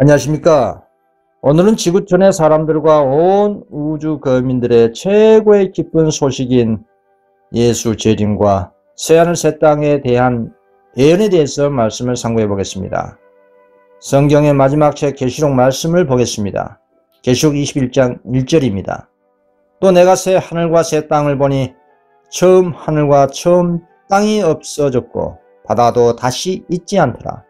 안녕하십니까. 오늘은 지구촌의 사람들과 온 우주 거민들의 최고의 기쁜 소식인 예수 재림과 새하늘 새 땅에 대한 예언에 대해서 말씀을 상고해 보겠습니다. 성경의 마지막 책 계시록 말씀을 보겠습니다. 계시록 21장 1절입니다. 또 내가 새 하늘과 새 땅을 보니 처음 하늘과 처음 땅이 없어졌고 바다도 다시 있지 않더라.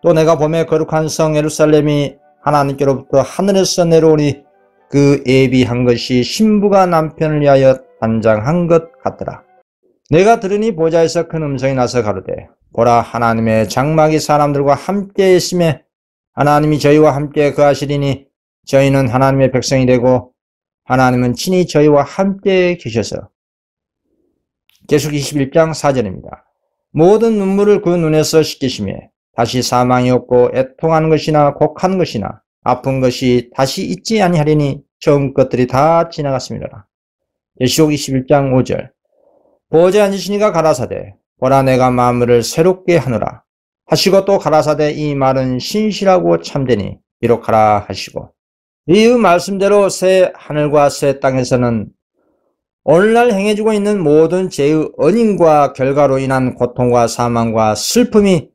또 내가 봄에 거룩한 성 예루살렘이 하나님께로부터 하늘에서 내려오니 그 예비한 것이 신부가 남편을 위하여 단장한 것 같더라. 내가 들으니 보좌에서 큰 음성이 나서 가로되 보라, 하나님의 장막이 사람들과 함께 있으며 하나님이 저희와 함께 거하시리니 저희는 하나님의 백성이 되고 하나님은 친히 저희와 함께 계셔서. 계시록 21장 4절입니다. 모든 눈물을 그 눈에서 씻기시며 다시 사망이 없고 애통하는 것이나 곡하는 것이나 아픈 것이 다시 있지 아니하리니 처음 것들이 다 지나갔습니다. 계시록 21장 5절. 보좌에 앉으시니가 가라사대 보라, 내가 만물을 새롭게 하노라 하시고 또 가라사대 이 말은 신실하고 참되니 기록하라 하시고. 이 말씀대로 새 하늘과 새 땅에서는 오늘날 행해지고 있는 모든 죄의 원인과 결과로 인한 고통과 사망과 슬픔이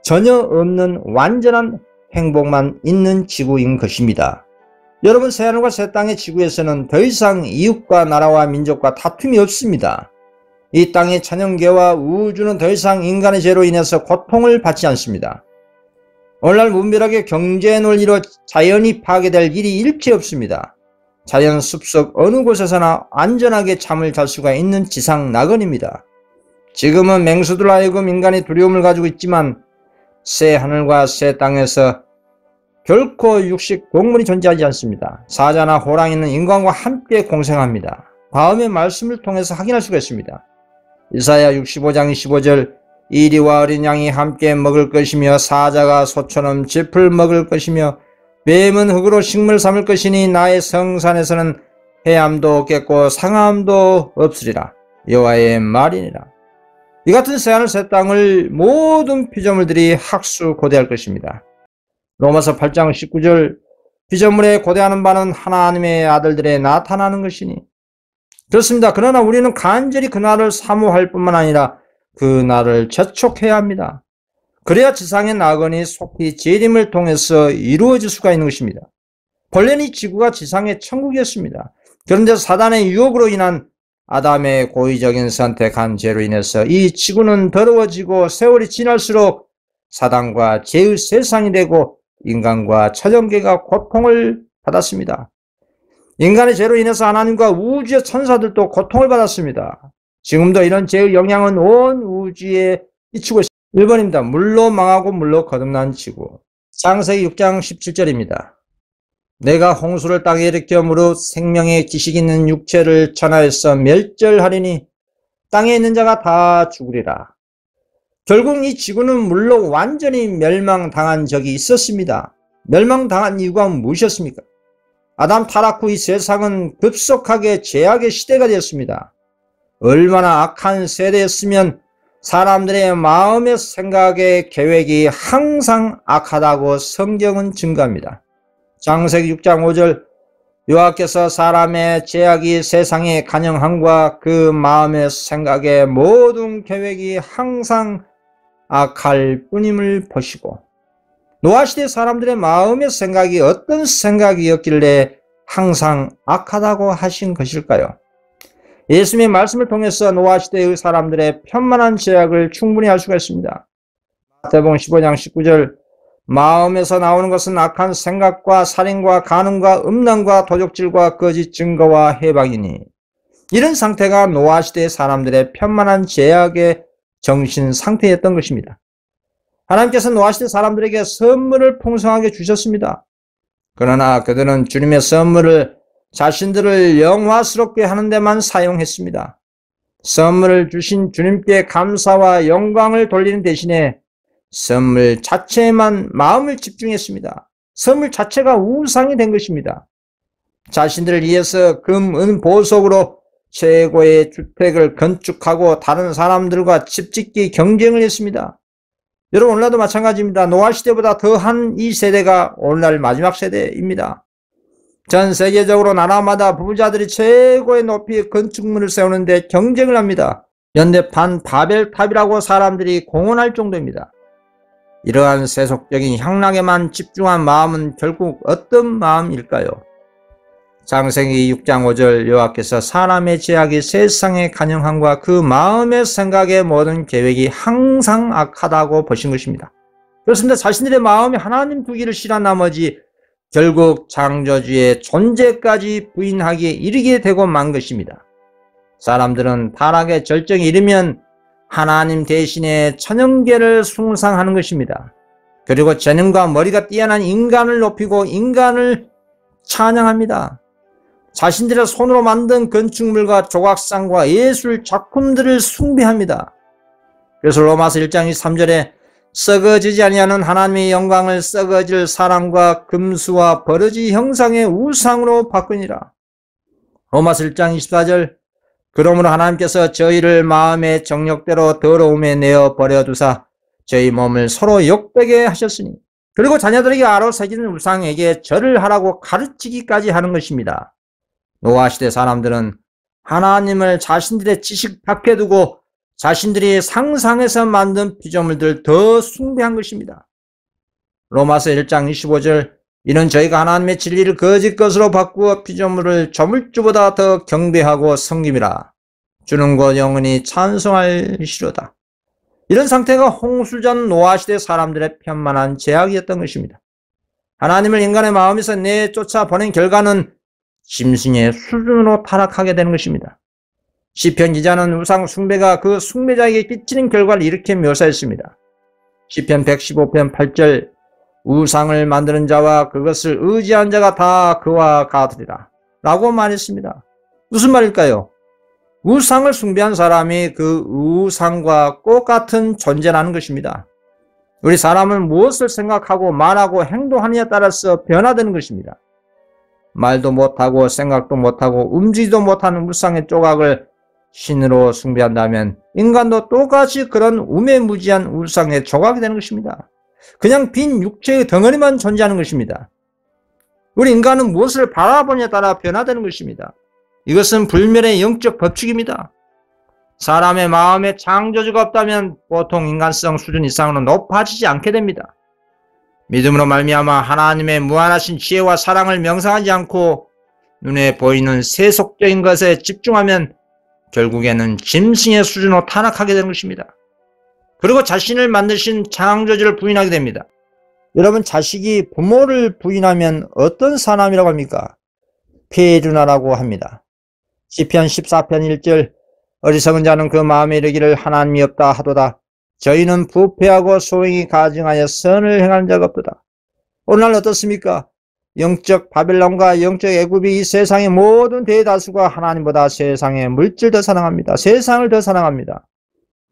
전혀 없는 완전한 행복만 있는 지구인 것입니다. 여러분, 새하늘과 새 땅의 지구에서는 더 이상 이웃과 나라와 민족과 다툼이 없습니다. 이 땅의 천연계와 우주는 더 이상 인간의 죄로 인해서 고통을 받지 않습니다. 오늘날 무분별하게 경제 논리로 자연이 파괴될 일이 일체 없습니다. 자연 숲속 어느 곳에서나 안전하게 잠을 잘 수가 있는 지상 낙원입니다. 지금은 맹수들 하여금 인간이 두려움을 가지고 있지만 새 하늘과 새 땅에서 결코 육식 동물이 존재하지 않습니다. 사자나 호랑이는 인간과 함께 공생합니다. 다음의 말씀을 통해서 확인할 수가 있습니다. 이사야 65장 25절. 이리와 어린 양이 함께 먹을 것이며 사자가 소처럼 짚을 먹을 것이며 뱀은 흙으로 식물 삼을 것이니 나의 성산에서는 해함도 없겠고 상함도 없으리라. 여호와의 말이니라. 이 같은 새하늘 새 땅을 모든 피조물들이 학수고대할 것입니다. 로마서 8장 19절. 피조물에 고대하는 바는 하나님의 아들들에 나타나는 것이니. 그렇습니다. 그러나 우리는 간절히 그 날을 사모할 뿐만 아니라 그 날을 재촉해야 합니다. 그래야 지상의 낙원이 속히 재림을 통해서 이루어질 수가 있는 것입니다. 본래는 이 지구가 지상의 천국이었습니다. 그런데 사단의 유혹으로 인한 아담의 고의적인 선택한 죄로 인해서 이 지구는 더러워지고 세월이 지날수록 사단과 죄의 세상이 되고 인간과 천연계가 고통을 받았습니다. 인간의 죄로 인해서 하나님과 우주의 천사들도 고통을 받았습니다. 지금도 이런 죄의 영향은 온 우주에 미치고 있습니다. 1번입니다. 물로 망하고 물로 거듭난 지구. 창세기 6장 17절입니다. 내가 홍수를 땅에 일으켜 생명의 기식 있는 육체를 천하에서 멸절하리니 땅에 있는 자가 다 죽으리라. 결국 이 지구는 물로 완전히 멸망당한 적이 있었습니다. 멸망당한 이유가 무엇이었습니까? 아담 타락 후 이 세상은 급속하게 죄악의 시대가 되었습니다. 얼마나 악한 세대였으면 사람들의 마음의 생각의 계획이 항상 악하다고 성경은 증거합니다. 창세기 6장 5절. 여호와께서 사람의 죄악이 세상에 간영함과 그 마음의 생각의 모든 계획이 항상 악할 뿐임을 보시고. 노아시대 사람들의 마음의 생각이 어떤 생각이었길래 항상 악하다고 하신 것일까요? 예수님의 말씀을 통해서 노아시대의 사람들의 편만한 죄악을 충분히 알 수가 있습니다. 마태복음 15장 19절. 마음에서 나오는 것은 악한 생각과 살인과 간음과 음란과 도적질과 거짓 증거와 해방이니. 이런 상태가 노아시대 사람들의 편만한 죄악의 정신 상태였던 것입니다. 하나님께서 노아시대 사람들에게 선물을 풍성하게 주셨습니다. 그러나 그들은 주님의 선물을 자신들을 영화스럽게 하는 데만 사용했습니다. 선물을 주신 주님께 감사와 영광을 돌리는 대신에 선물 자체에만 마음을 집중했습니다. 선물 자체가 우상이 된 것입니다. 자신들을 위해서 금, 은, 보석으로 최고의 주택을 건축하고 다른 사람들과 집 짓기 경쟁을 했습니다. 여러분, 오늘날도 마찬가지입니다. 노아 시대보다 더한 이 세대가 오늘날 마지막 세대입니다. 전 세계적으로 나라마다 부자들이 최고의 높이의 건축물을 세우는데 경쟁을 합니다. 현대판 바벨탑이라고 사람들이 공언할 정도입니다. 이러한 세속적인 향락에만 집중한 마음은 결국 어떤 마음일까요? 창세기 6장 5절 여호와께서 사람의 죄악이 세상의 간영함과 그 마음의 생각의 모든 계획이 항상 악하다고 보신 것입니다. 그렇습니다. 자신들의 마음이 하나님 두기를 싫어한 나머지 결국 창조주의 존재까지 부인하기에 이르게 되고 만 것입니다. 사람들은 타락의 절정에 이르면 하나님 대신에 천연계를 숭상하는 것입니다. 그리고 재능과 머리가 뛰어난 인간을 높이고 인간을 찬양합니다. 자신들의 손으로 만든 건축물과 조각상과 예술 작품들을 숭배합니다. 그래서 로마서 1장 23절에 썩어지지 아니하는 하나님의 영광을 썩어질 사람과 금수와 버러지 형상의 우상으로 바꾸니라. 로마서 1장 24절 그러므로 하나님께서 저희를 마음의 정욕대로 더러움에 내어 버려두사 저희 몸을 서로 욕되게 하셨으니 그리고 자녀들에게 아로 새기는 우상에게 절을 하라고 가르치기까지 하는 것입니다. 노아 시대 사람들은 하나님을 자신들의 지식 밖에 두고 자신들이 상상해서 만든 피조물들을 더 숭배한 것입니다. 로마서 1장 25절 이는 저희가 하나님의 진리를 거짓 것으로 바꾸어 피조물을 조물주보다 더 경배하고 섬김이라. 주는 곧 영원히 찬송할시로다. 이런 상태가 홍수전 노아시대 사람들의 편만한 죄악이었던 것입니다. 하나님을 인간의 마음에서 내쫓아 보낸 결과는 짐승의 수준으로 타락하게 되는 것입니다. 시편 기자는 우상 숭배가 그 숭배자에게 끼치는 결과를 이렇게 묘사했습니다. 시편 115편 8절 우상을 만드는 자와 그것을 의지한 자가 다 그와 같으리라 라고 말했습니다. 무슨 말일까요? 우상을 숭배한 사람이 그 우상과 똑같은 존재라는 것입니다. 우리 사람은 무엇을 생각하고 말하고 행동하느냐에 따라서 변화되는 것입니다. 말도 못하고 생각도 못하고 움직이도 못하는 우상의 조각을 신으로 숭배한다면 인간도 똑같이 그런 우매무지한 우상의 조각이 되는 것입니다. 그냥 빈 육체의 덩어리만 존재하는 것입니다. 우리 인간은 무엇을 바라보냐에 따라 변화되는 것입니다. 이것은 불멸의 영적 법칙입니다. 사람의 마음에 창조주가 없다면 보통 인간성 수준 이상으로 높아지지 않게 됩니다. 믿음으로 말미암아 하나님의 무한하신 지혜와 사랑을 명상하지 않고 눈에 보이는 세속적인 것에 집중하면 결국에는 짐승의 수준으로 타락하게 되는 것입니다. 그리고 자신을 만드신 창조주를 부인하게 됩니다. 여러분, 자식이 부모를 부인하면 어떤 사람이라고 합니까? 폐륜하라고 합니다. 시편 14편 1절 어리석은 자는 그 마음에 이르기를 하나님이 없다 하도다. 저희는 부패하고 소행이 가증하여 선을 행하는 자가 없도다. 오늘날 어떻습니까? 영적 바벨론과 영적 애굽이 이 세상의 모든 대다수가 하나님보다 세상의 물질 더 사랑합니다. 세상을 더 사랑합니다.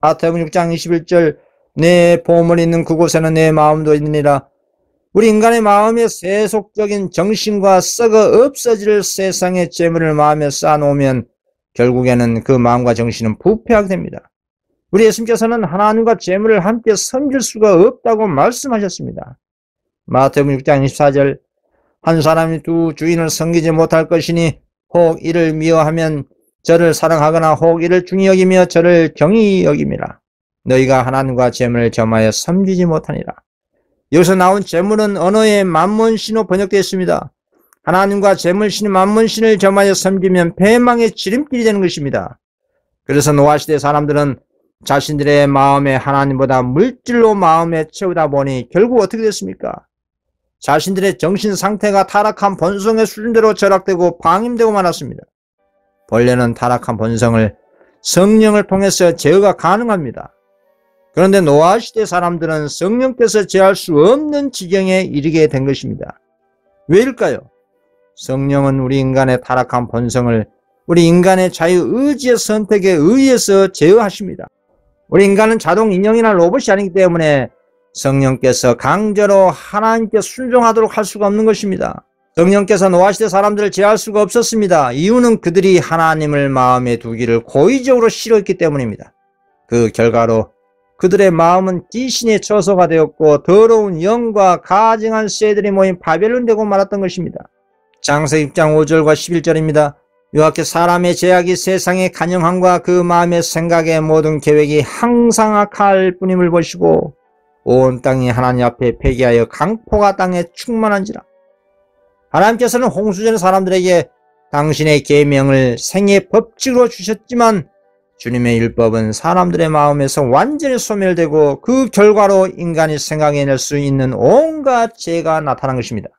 마태복음 6장 21절 내 보물이 있는 그곳에는 내 마음도 있느니라. 우리 인간의 마음에 세속적인 정신과 썩어 없어질 세상의 재물을 마음에 쌓아놓으면 결국에는 그 마음과 정신은 부패하게 됩니다. 우리 예수님께서는 하나님과 재물을 함께 섬길 수가 없다고 말씀하셨습니다. 마태복음 6장 24절 한 사람이 두 주인을 섬기지 못할 것이니 혹 이를 미워하면 저를 사랑하거나 혹 이를 중히 여기며 저를 경히 여김이라. 너희가 하나님과 재물을 겸하여 섬기지 못하니라. 여기서 나온 재물은 언어의 만몬신으로 번역되어 있습니다. 하나님과 재물신 만몬신을 겸하여 섬기면 패망의 지름길이 되는 것입니다. 그래서 노아시대 사람들은 자신들의 마음에 하나님보다 물질로 마음에 채우다 보니 결국 어떻게 됐습니까? 자신들의 정신 상태가 타락한 본성의 수준대로 절약되고 방임되고 말았습니다. 본래는 타락한 본성을 성령을 통해서 제어가 가능합니다. 그런데 노아시대 사람들은 성령께서 제어할 수 없는 지경에 이르게 된 것입니다. 왜일까요? 성령은 우리 인간의 타락한 본성을 우리 인간의 자유의지의 선택에 의해서 제어하십니다. 우리 인간은 자동 인형이나 로봇이 아니기 때문에 성령께서 강제로 하나님께 순종하도록 할 수가 없는 것입니다. 성령께서 노아시대 사람들을 제어할 수가 없었습니다. 이유는 그들이 하나님을 마음에 두기를 고의적으로 싫어했기 때문입니다. 그 결과로 그들의 마음은 귀신의 처소가 되었고 더러운 영과 가증한 새들이 모인 바벨론 되고 말았던 것입니다. 창세기 6장 5절과 11절입니다. 여호와께 사람의 죄악이 세상의 간영함과 그 마음의 생각의 모든 계획이 항상 악할 뿐임을 보시고 온 땅이 하나님 앞에 회개하여 강포가 땅에 충만한지라. 하나님께서는 홍수전의 사람들에게 당신의 계명을 생의 법칙으로 주셨지만 주님의 율법은 사람들의 마음에서 완전히 소멸되고 그 결과로 인간이 생각해낼 수 있는 온갖 죄가 나타난 것입니다.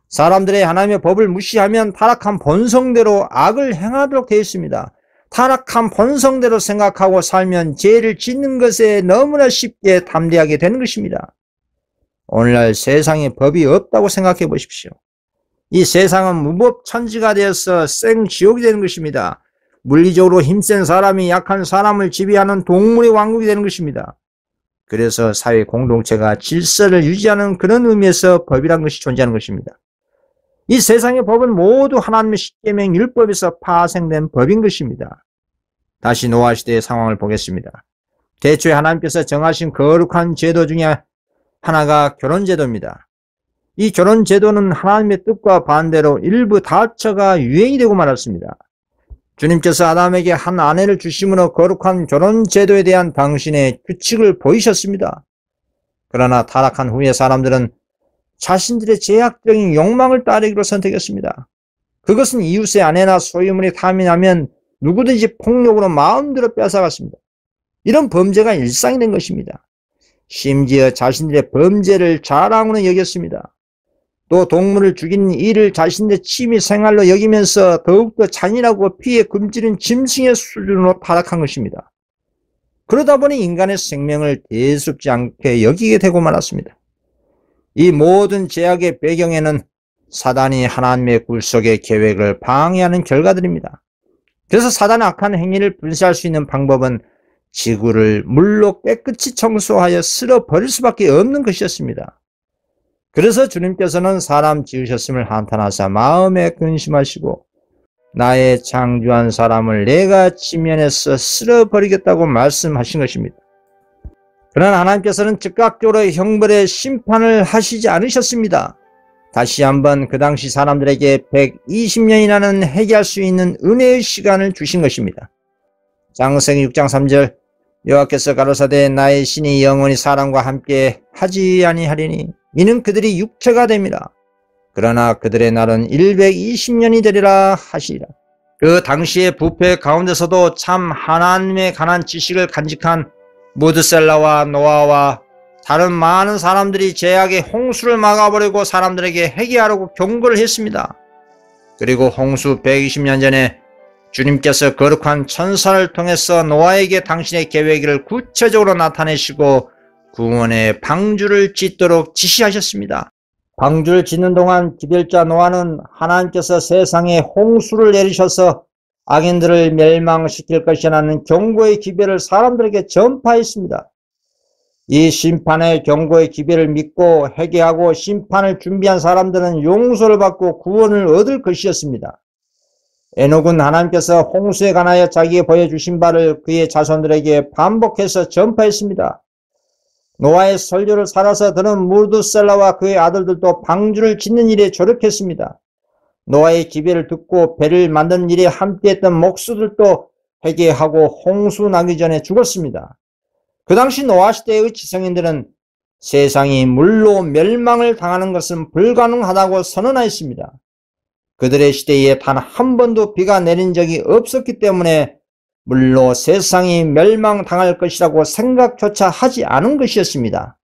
사람들의 하나님의 법을 무시하면 타락한 본성대로 악을 행하도록 되어 있습니다. 타락한 본성대로 생각하고 살면 죄를 짓는 것에 너무나 쉽게 담대하게 되는 것입니다. 오늘날 세상에 법이 없다고 생각해 보십시오. 이 세상은 무법천지가 되어서 생지옥이 되는 것입니다. 물리적으로 힘센 사람이 약한 사람을 지배하는 동물의 왕국이 되는 것입니다. 그래서 사회 공동체가 질서를 유지하는 그런 의미에서 법이란 것이 존재하는 것입니다. 이 세상의 법은 모두 하나님의 십계명 율법에서 파생된 법인 것입니다. 다시 노아 시대의 상황을 보겠습니다. 대초에 하나님께서 정하신 거룩한 제도 중에 하나가 결혼제도입니다. 이 결혼제도는 하나님의 뜻과 반대로 일부 다처가 유행이 되고 말았습니다. 주님께서 아담에게 한 아내를 주심으로 거룩한 결혼제도에 대한 당신의 규칙을 보이셨습니다. 그러나 타락한 후에 사람들은 자신들의 제약적인 욕망을 따르기로 선택했습니다. 그것은 이웃의 아내나 소유물이 탐이 나면 누구든지 폭력으로 마음대로 뺏어갔습니다. 이런 범죄가 일상이 된 것입니다. 심지어 자신들의 범죄를 자랑으로 여겼습니다. 또 동물을 죽이는 일을 자신들의 취미 생활로 여기면서 더욱더 잔인하고 피해 금지는 짐승의 수준으로 타락한 것입니다. 그러다 보니 인간의 생명을 대수롭지 않게 여기게 되고 말았습니다. 이 모든 죄악의 배경에는 사단이 하나님의 굴속의 계획을 방해하는 결과들입니다. 그래서 사단의 악한 행위를 불사할 수 있는 방법은 지구를 물로 깨끗이 청소하여 쓸어버릴 수밖에 없는 것이었습니다. 그래서 주님께서는 사람 지으셨음을 한탄하사 마음에 근심하시고 나의 창조한 사람을 내가 지면에서 쓸어버리겠다고 말씀하신 것입니다. 그러나 하나님께서는 즉각적으로 형벌의 심판을 하시지 않으셨습니다. 다시 한번 그 당시 사람들에게 120년이라는 회개할 수 있는 은혜의 시간을 주신 것입니다. 창세기 6장 3절 여호와께서 가로사대 나의 신이 영원히 사람과 함께 하지 아니하리니 이는 그들이 육체가 됨이라. 그러나 그들의 날은 120년이 되리라 하시리라. 그 당시의 부패 가운데서도 참 하나님에 관한 지식을 간직한 무드셀라와 노아와 다른 많은 사람들이 죄악의 홍수를 막아버리고 사람들에게 회개하라고 경고를 했습니다. 그리고 홍수 120년 전에 주님께서 거룩한 천사를 통해서 노아에게 당신의 계획을 구체적으로 나타내시고 구원의 방주를 짓도록 지시하셨습니다. 방주를 짓는 동안 기별자 노아는 하나님께서 세상에 홍수를 내리셔서 악인들을 멸망시킬 것이라는 경고의 기별을 사람들에게 전파했습니다. 이 심판의 경고의 기별을 믿고 회개하고 심판을 준비한 사람들은 용서를 받고 구원을 얻을 것이었습니다. 에녹은 하나님께서 홍수에 관하여 자기에게 보여주신 바를 그의 자손들에게 반복해서 전파했습니다. 노아의 설교를 살아서 들은 무드셀라와 그의 아들들도 방주를 짓는 일에 조력했습니다. 노아의 기별을 듣고 배를 만드는 일에 함께했던 목수들도 회개하고 홍수 나기 전에 죽었습니다. 그 당시 노아 시대의 지성인들은 세상이 물로 멸망을 당하는 것은 불가능하다고 선언하였습니다. 그들의 시대에 단 한 번도 비가 내린 적이 없었기 때문에 물로 세상이 멸망당할 것이라고 생각조차 하지 않은 것이었습니다.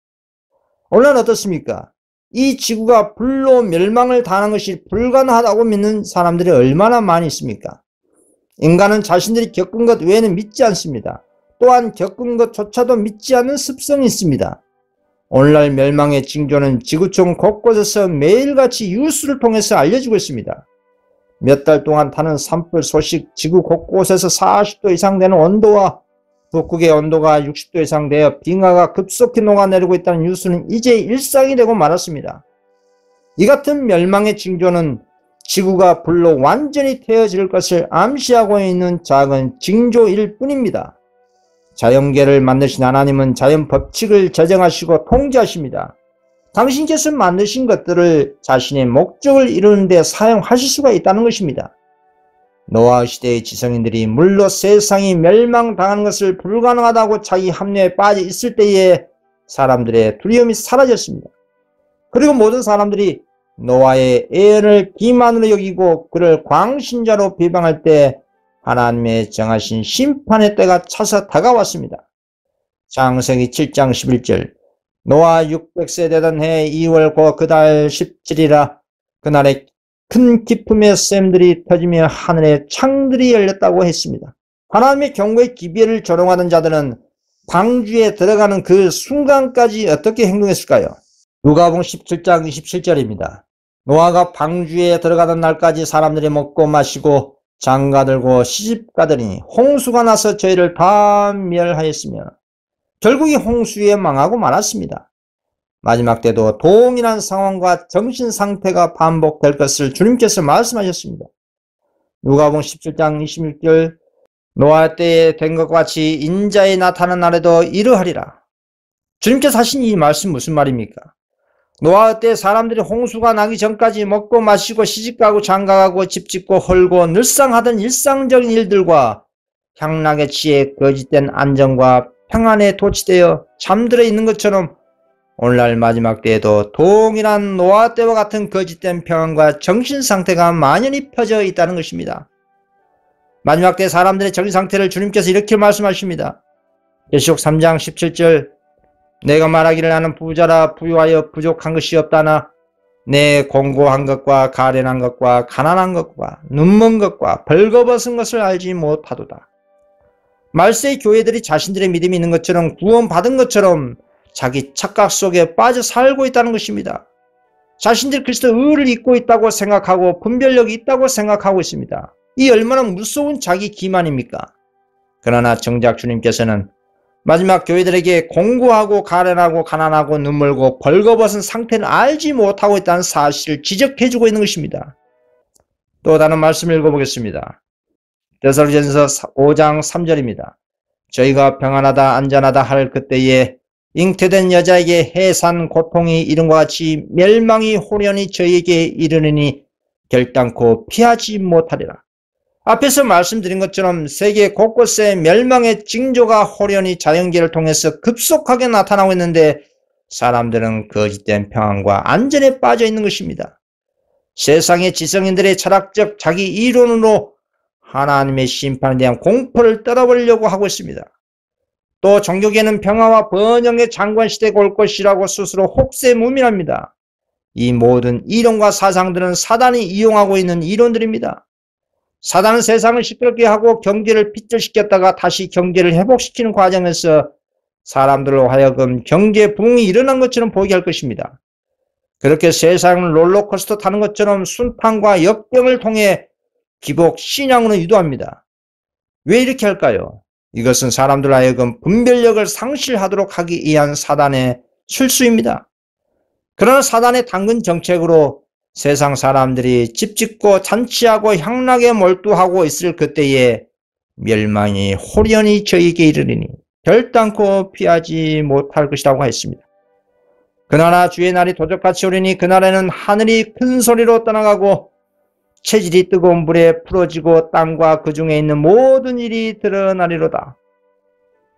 오늘은 어떻습니까? 이 지구가 불로 멸망을 당하는 것이 불가능하다고 믿는 사람들이 얼마나 많이 있습니까? 인간은 자신들이 겪은 것 외에는 믿지 않습니다. 또한 겪은 것조차도 믿지 않는 습성이 있습니다. 오늘날 멸망의 징조는 지구촌 곳곳에서 매일같이 뉴스를 통해서 알려지고 있습니다. 몇 달 동안 타는 산불 소식, 지구 곳곳에서 40도 이상 되는 온도와 북극의 온도가 60도 이상 되어 빙하가 급속히 녹아내리고 있다는 뉴스는 이제 일상이 되고 말았습니다. 이 같은 멸망의 징조는 지구가 불로 완전히 태워질 것을 암시하고 있는 작은 징조일 뿐입니다. 자연계를 만드신 하나님은 자연 법칙을 제정하시고 통제하십니다. 당신께서 만드신 것들을 자신의 목적을 이루는 데 사용하실 수가 있다는 것입니다. 노아 시대의 지성인들이 물로 세상이 멸망당하는 것을 불가능하다고 자기 합리에 빠져 있을 때에 사람들의 두려움이 사라졌습니다. 그리고 모든 사람들이 노아의 예언을 기만으로 여기고 그를 광신자로 비방할 때 하나님의 정하신 심판의 때가 차서 다가왔습니다. 창세기 7장 11절 노아 600세 되던 해 2월 고 그달 17일이라 그날에 큰 기쁨의 샘들이 터지며 하늘의 창들이 열렸다고 했습니다. 하나님의 경고의 기별을 조롱하던 자들은 방주에 들어가는 그 순간까지 어떻게 행동했을까요? 누가복음 17장 27절입니다. 노아가 방주에 들어가던 날까지 사람들이 먹고 마시고 장가들고 시집가더니 홍수가 나서 저희를 다 멸하였으며 결국 이 홍수에 망하고 말았습니다. 마지막 때도 동일한 상황과 정신상태가 반복될 것을 주님께서 말씀하셨습니다. 누가복음 17장 26절 노아 때에 된 것과 같이 인자의 나타나는 날에도 이러하리라. 주님께서 하신 이 말씀 무슨 말입니까? 노아 때 사람들이 홍수가 나기 전까지 먹고 마시고 시집가고 장가가고 집짓고 헐고 늘상 하던 일상적인 일들과 향락에 취해 거짓된 안정과 평안에 도취되어 잠들어 있는 것처럼 오늘날 마지막 때에도 동일한 노아 때와 같은 거짓된 평안과 정신상태가 만연히 펴져 있다는 것입니다. 마지막 때 사람들의 정신상태를 주님께서 이렇게 말씀하십니다. 계시록 3장 17절 내가 말하기를 나는 부자라 부유하여 부족한 것이 없다나 내 공고한 것과 가련한 것과 가난한 것과 눈먼 것과 벌거벗은 것을 알지 못하도다. 말세의 교회들이 자신들의 믿음이 있는 것처럼 구원받은 것처럼 자기 착각 속에 빠져 살고 있다는 것입니다. 자신들이 그리스도 의를 잊고 있다고 생각하고 분별력이 있다고 생각하고 있습니다. 이 얼마나 무서운 자기 기만입니까? 그러나 정작 주님께서는 마지막 교회들에게 공고하고 가련하고 가난하고 눈물고 벌거벗은 상태를 알지 못하고 있다는 사실을 지적해주고 있는 것입니다. 또 다른 말씀을 읽어보겠습니다. 데살로니가전서 5장 3절입니다. 저희가 평안하다 안전하다 할 그때에 잉태된 여자에게 해산 고통이 이른과 같이 멸망이 호련히 저희에게 이르느니 결단코 피하지 못하리라. 앞에서 말씀드린 것처럼 세계 곳곳에 멸망의 징조가 호련히 자연계를 통해서 급속하게 나타나고 있는데 사람들은 거짓된 평안과 안전에 빠져 있는 것입니다. 세상의 지성인들의 철학적 자기 이론으로 하나님의 심판에 대한 공포를 떨어버리려고 하고 있습니다. 또 종교계는 평화와 번영의 장관시대가 올 것이라고 스스로 혹세무민합니다. 이 모든 이론과 사상들은 사단이 이용하고 있는 이론들입니다. 사단은 세상을 시끄럽게 하고 경제를 빗절시켰다가 다시 경제를 회복시키는 과정에서 사람들로 하여금 경제 부흥이 일어난 것처럼 보이게 할 것입니다. 그렇게 세상을 롤러코스터 타는 것처럼 순탄과 역경을 통해 기복 신앙으로 유도합니다. 왜 이렇게 할까요? 이것은 사람들로 하여금 분별력을 상실하도록 하기 위한 사단의 실수입니다. 그러나 사단의 당근 정책으로 세상 사람들이 집짓고 잔치하고 향락에 몰두하고 있을 그때에 멸망이 호련히 저에게 이르리니 결단코 피하지 못할 것이라고 했습니다. 그러나 주의 날이 도적같이 오리니 그날에는 하늘이 큰 소리로 떠나가고 체질이 뜨거운 물에 풀어지고 땅과 그 중에 있는 모든 일이 드러나리로다.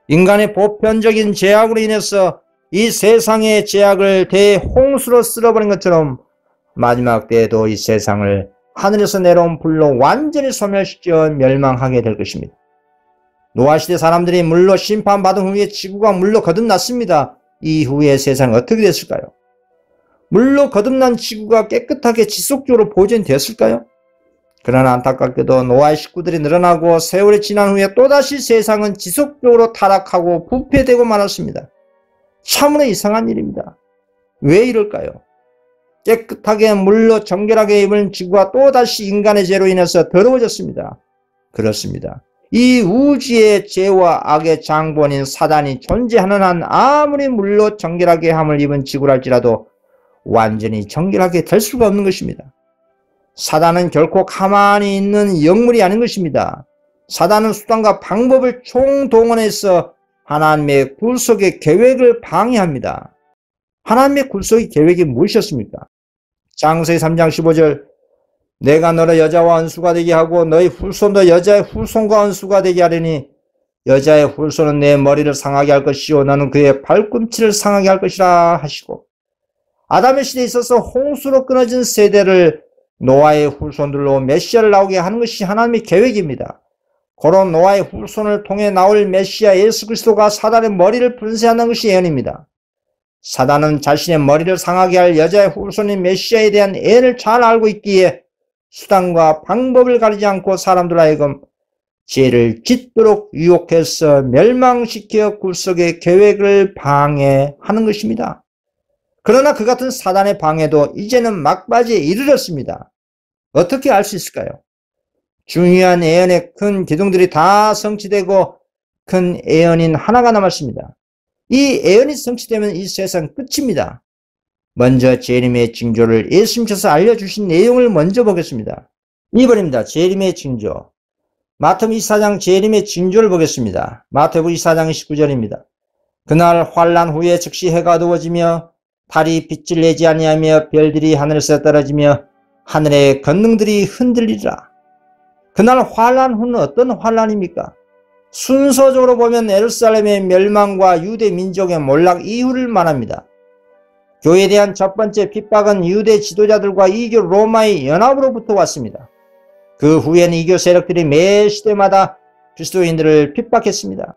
인간의 보편적인 죄악으로 인해서 이 세상의 죄악을 대홍수로 쓸어버린 것처럼 마지막 때에도 이 세상을 하늘에서 내려온 불로 완전히 소멸시켜 멸망하게 될 것입니다. 노아시대 사람들이 물로 심판받은 후에 지구가 물로 거듭났습니다. 이후에 세상은 어떻게 됐을까요? 물로 거듭난 지구가 깨끗하게 지속적으로 보존되었을까요? 그러나 안타깝게도 노아의 식구들이 늘어나고 세월이 지난 후에 또다시 세상은 지속적으로 타락하고 부패되고 말았습니다. 참으로 이상한 일입니다. 왜 이럴까요? 깨끗하게 물로 정결하게 입은 지구가 또다시 인간의 죄로 인해서 더러워졌습니다. 그렇습니다. 이 우주의 죄와 악의 장본인 사단이 존재하는 한 아무리 물로 정결하게 함을 입은 지구랄지라도 완전히 정결하게 될 수가 없는 것입니다. 사단은 결코 가만히 있는 영물이 아닌 것입니다. 사단은 수단과 방법을 총동원해서 하나님의 구속의 계획을 방해합니다. 하나님의 구속의 계획이 무엇이었습니까? 창세기 3장 15절 내가 너를 여자와 원수가 되게 하고 너희 후손도 여자의 후손과 원수가 되게 하리니 여자의 후손은 내 머리를 상하게 할 것이요 너는 그의 발꿈치를 상하게 할 것이라 하시고 아담의 시대에 있어서 홍수로 끊어진 세대를 노아의 후손들로 메시아를 나오게 하는 것이 하나님의 계획입니다. 그런 노아의 후손을 통해 나올 메시아 예수 그리스도가 사단의 머리를 분쇄하는 것이 예언입니다. 사단은 자신의 머리를 상하게 할 여자의 후손인 메시아에 대한 예언을 잘 알고 있기에 수단과 방법을 가리지 않고 사람들 하여금 죄를 짓도록 유혹해서 멸망시켜 구속의 계획을 방해하는 것입니다. 그러나 그 같은 사단의 방해도 이제는 막바지에 이르렀습니다. 어떻게 알 수 있을까요? 중요한 예언의 큰 기둥들이 다 성취되고 큰 예언인 하나가 남았습니다. 이 예언이 성취되면 이 세상 끝입니다. 먼저 재림의 징조를 예수님께서 알려주신 내용을 먼저 보겠습니다. 2번입니다. 재림의 징조. 마태복음 24장 재림의 징조를 보겠습니다. 마태복음 24장 19절입니다. 그날 환난 후에 즉시 해가 어두워지며 달이 빛을 내지 아니하며 별들이 하늘에서 떨어지며 하늘의 권능들이 흔들리리라. 그날 환난 후는 어떤 환난입니까? 순서적으로 보면 예루살렘의 멸망과 유대 민족의 몰락 이후를 말합니다. 교회에 대한 첫 번째 핍박은 유대 지도자들과 이교 로마의 연합으로부터 왔습니다. 그 후에는 이교 세력들이 매 시대마다 그리스도인들을 핍박했습니다.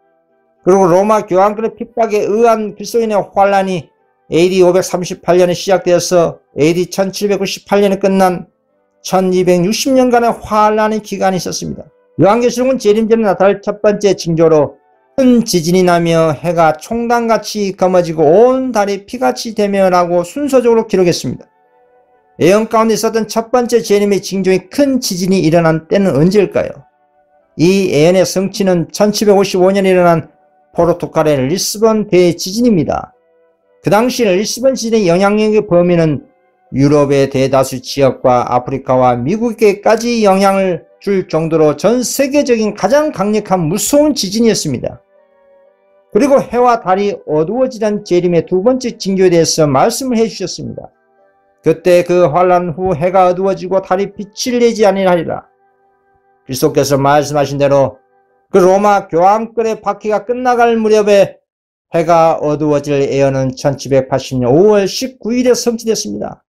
그리고 로마 교황들의 핍박에 의한 그리스도인의 환란이 AD 538년에 시작되어서 AD 1798년에 끝난 1260년간의 환란의 기간이 있었습니다. 요한계시록은 재림 전에 나타날 첫 번째 징조로 큰 지진이 나며 해가 총단같이 검어지고 온 달이 피같이 되며라고 순서적으로 기록했습니다. 예언 가운데 있었던 첫 번째 재림의 징조인 큰 지진이 일어난 때는 언제일까요? 이 예언의 성취는 1755년에 일어난 포르투갈의 리스본 대지진입니다. 그 당시 리스본 지진의 영향력의 범위는 유럽의 대다수 지역과 아프리카와 미국에까지 영향을 줄 정도로 전 세계적인 가장 강력한 무서운 지진이었습니다. 그리고 해와 달이 어두워지는 재림의 두 번째 징조에 대해서 말씀을 해주셨습니다. 그때 그 환란 후 해가 어두워지고 달이 빛을 내지 아니하리라. 그리스도께서 말씀하신 대로 그 로마 교황권의 박해가 끝나갈 무렵에 해가 어두워질 예언은 1780년 5월 19일에 성취됐습니다.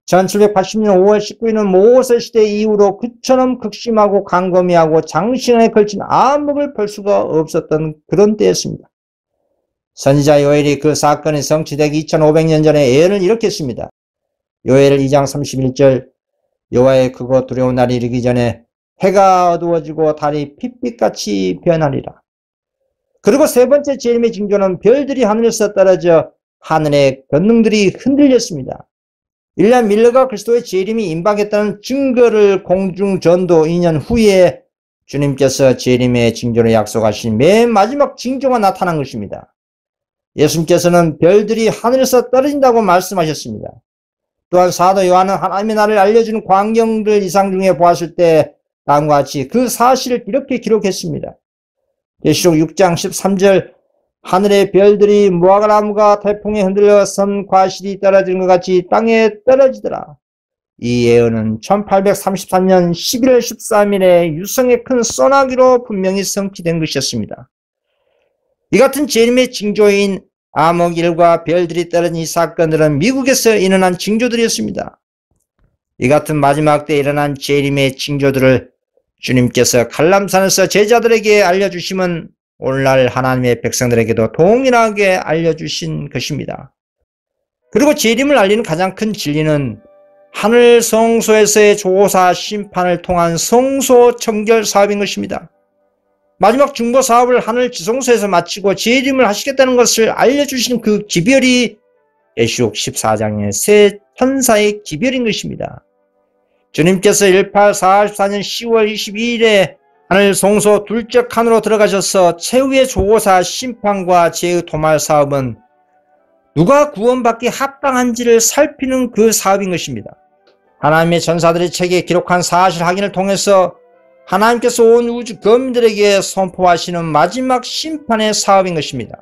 1780년 5월 19일은 모세 시대 이후로 그처럼 극심하고 광범위하고 장시간에 걸친 암흑을 볼 수가 없었던 그런 때였습니다. 선지자 요엘이 그 사건이 성취되기 2500년 전에 예언을 이렇게 했습니다. 요엘 2장 31절 여호와의 크고 두려운 날이 이르기 전에 해가 어두워지고 달이 핏빛같이 변하리라. 그리고 세 번째 재림의 징조는 별들이 하늘에서 떨어져 하늘의 권능들이 흔들렸습니다. 일리안 밀러가 그리스도의 재림이 임박했다는 증거를 공중전도 2년 후에 주님께서 재림의 징조를 약속하신 맨 마지막 징조가 나타난 것입니다. 예수님께서는 별들이 하늘에서 떨어진다고 말씀하셨습니다. 또한 사도 요한은 하나님의 나라를 알려주는 광경들 이상 중에 보았을 때 다음과 같이 그 사실을 이렇게 기록했습니다. 계시록 6장 13절 하늘의 별들이 무화과나무가 태풍에 흔들려 선 과실이 떨어지는 것 같이 땅에 떨어지더라. 이 예언은 1833년 11월 13일에 유성의 큰 소나기로 분명히 성취된 것이었습니다. 이 같은 재림의 징조인 암흑일과 별들이 떨어진 이 사건들은 미국에서 일어난 징조들이었습니다. 이 같은 마지막 때 일어난 재림의 징조들을 주님께서 갈람산에서 제자들에게 알려주심은 오늘날 하나님의 백성들에게도 동일하게 알려주신 것입니다. 그리고 재림을 알리는 가장 큰 진리는 하늘 성소에서의 조사 심판을 통한 성소 청결 사업인 것입니다. 마지막 중보 사업을 하늘 지성소에서 마치고 재림을 하시겠다는 것을 알려주신 그 기별이 계시록 14장의 새 천사의 기별인 것입니다. 주님께서 1844년 10월 22일에 하늘 성소 둘째 칸으로 들어가셔서 최후의 조사 심판과 죄의 도말 사업은 누가 구원받기 합당한지를 살피는 그 사업인 것입니다. 하나님의 전사들의 책에 기록한 사실 확인을 통해서 하나님께서 온 우주 거민들에게 선포하시는 마지막 심판의 사업인 것입니다.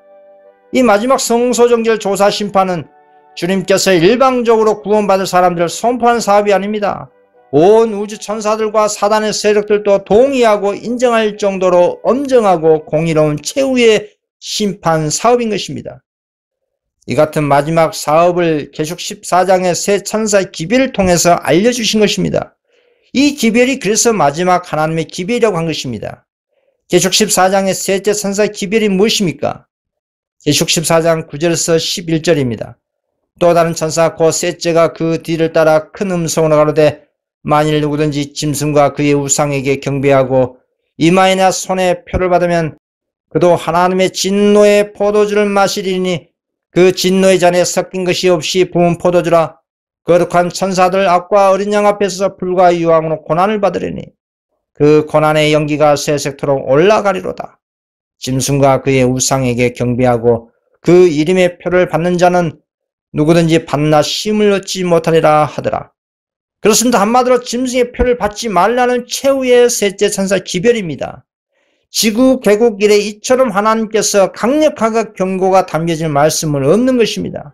이 마지막 성소정결 조사 심판은 주님께서 일방적으로 구원받을 사람들을 선포하는 사업이 아닙니다. 온 우주 천사들과 사단의 세력들도 동의하고 인정할 정도로 엄정하고 공의로운 최후의 심판 사업인 것입니다. 이 같은 마지막 사업을 계시록 14장의 새 천사의 기별을 통해서 알려주신 것입니다. 이 기별이 그래서 마지막 하나님의 기별이라고 한 것입니다. 계시록 14장의 셋째 천사의 기별이 무엇입니까? 계시록 14장 9절에서 11절입니다. 또 다른 천사 곧 셋째가 그 뒤를 따라 큰 음성으로 가로되 만일 누구든지 짐승과 그의 우상에게 경배하고 이마에나 손에 표를 받으면 그도 하나님의 진노의 포도주를 마시리니 그 진노의 잔에 섞인 것이 없이 부은 포도주라. 거룩한 천사들 앞과 어린 양 앞에서 불과 유황으로 고난을 받으리니 그 고난의 연기가 세sek토록 올라가리로다. 짐승과 그의 우상에게 경배하고 그 이름의 표를 받는 자는 누구든지 밤낮 쉼을 얻지 못하리라 하더라. 그렇습니다. 한마디로 짐승의 표를 받지 말라는 최후의 셋째 천사 기별입니다. 지구 개국 이래 이처럼 하나님께서 강력하게 경고가 담겨진 말씀은 없는 것입니다.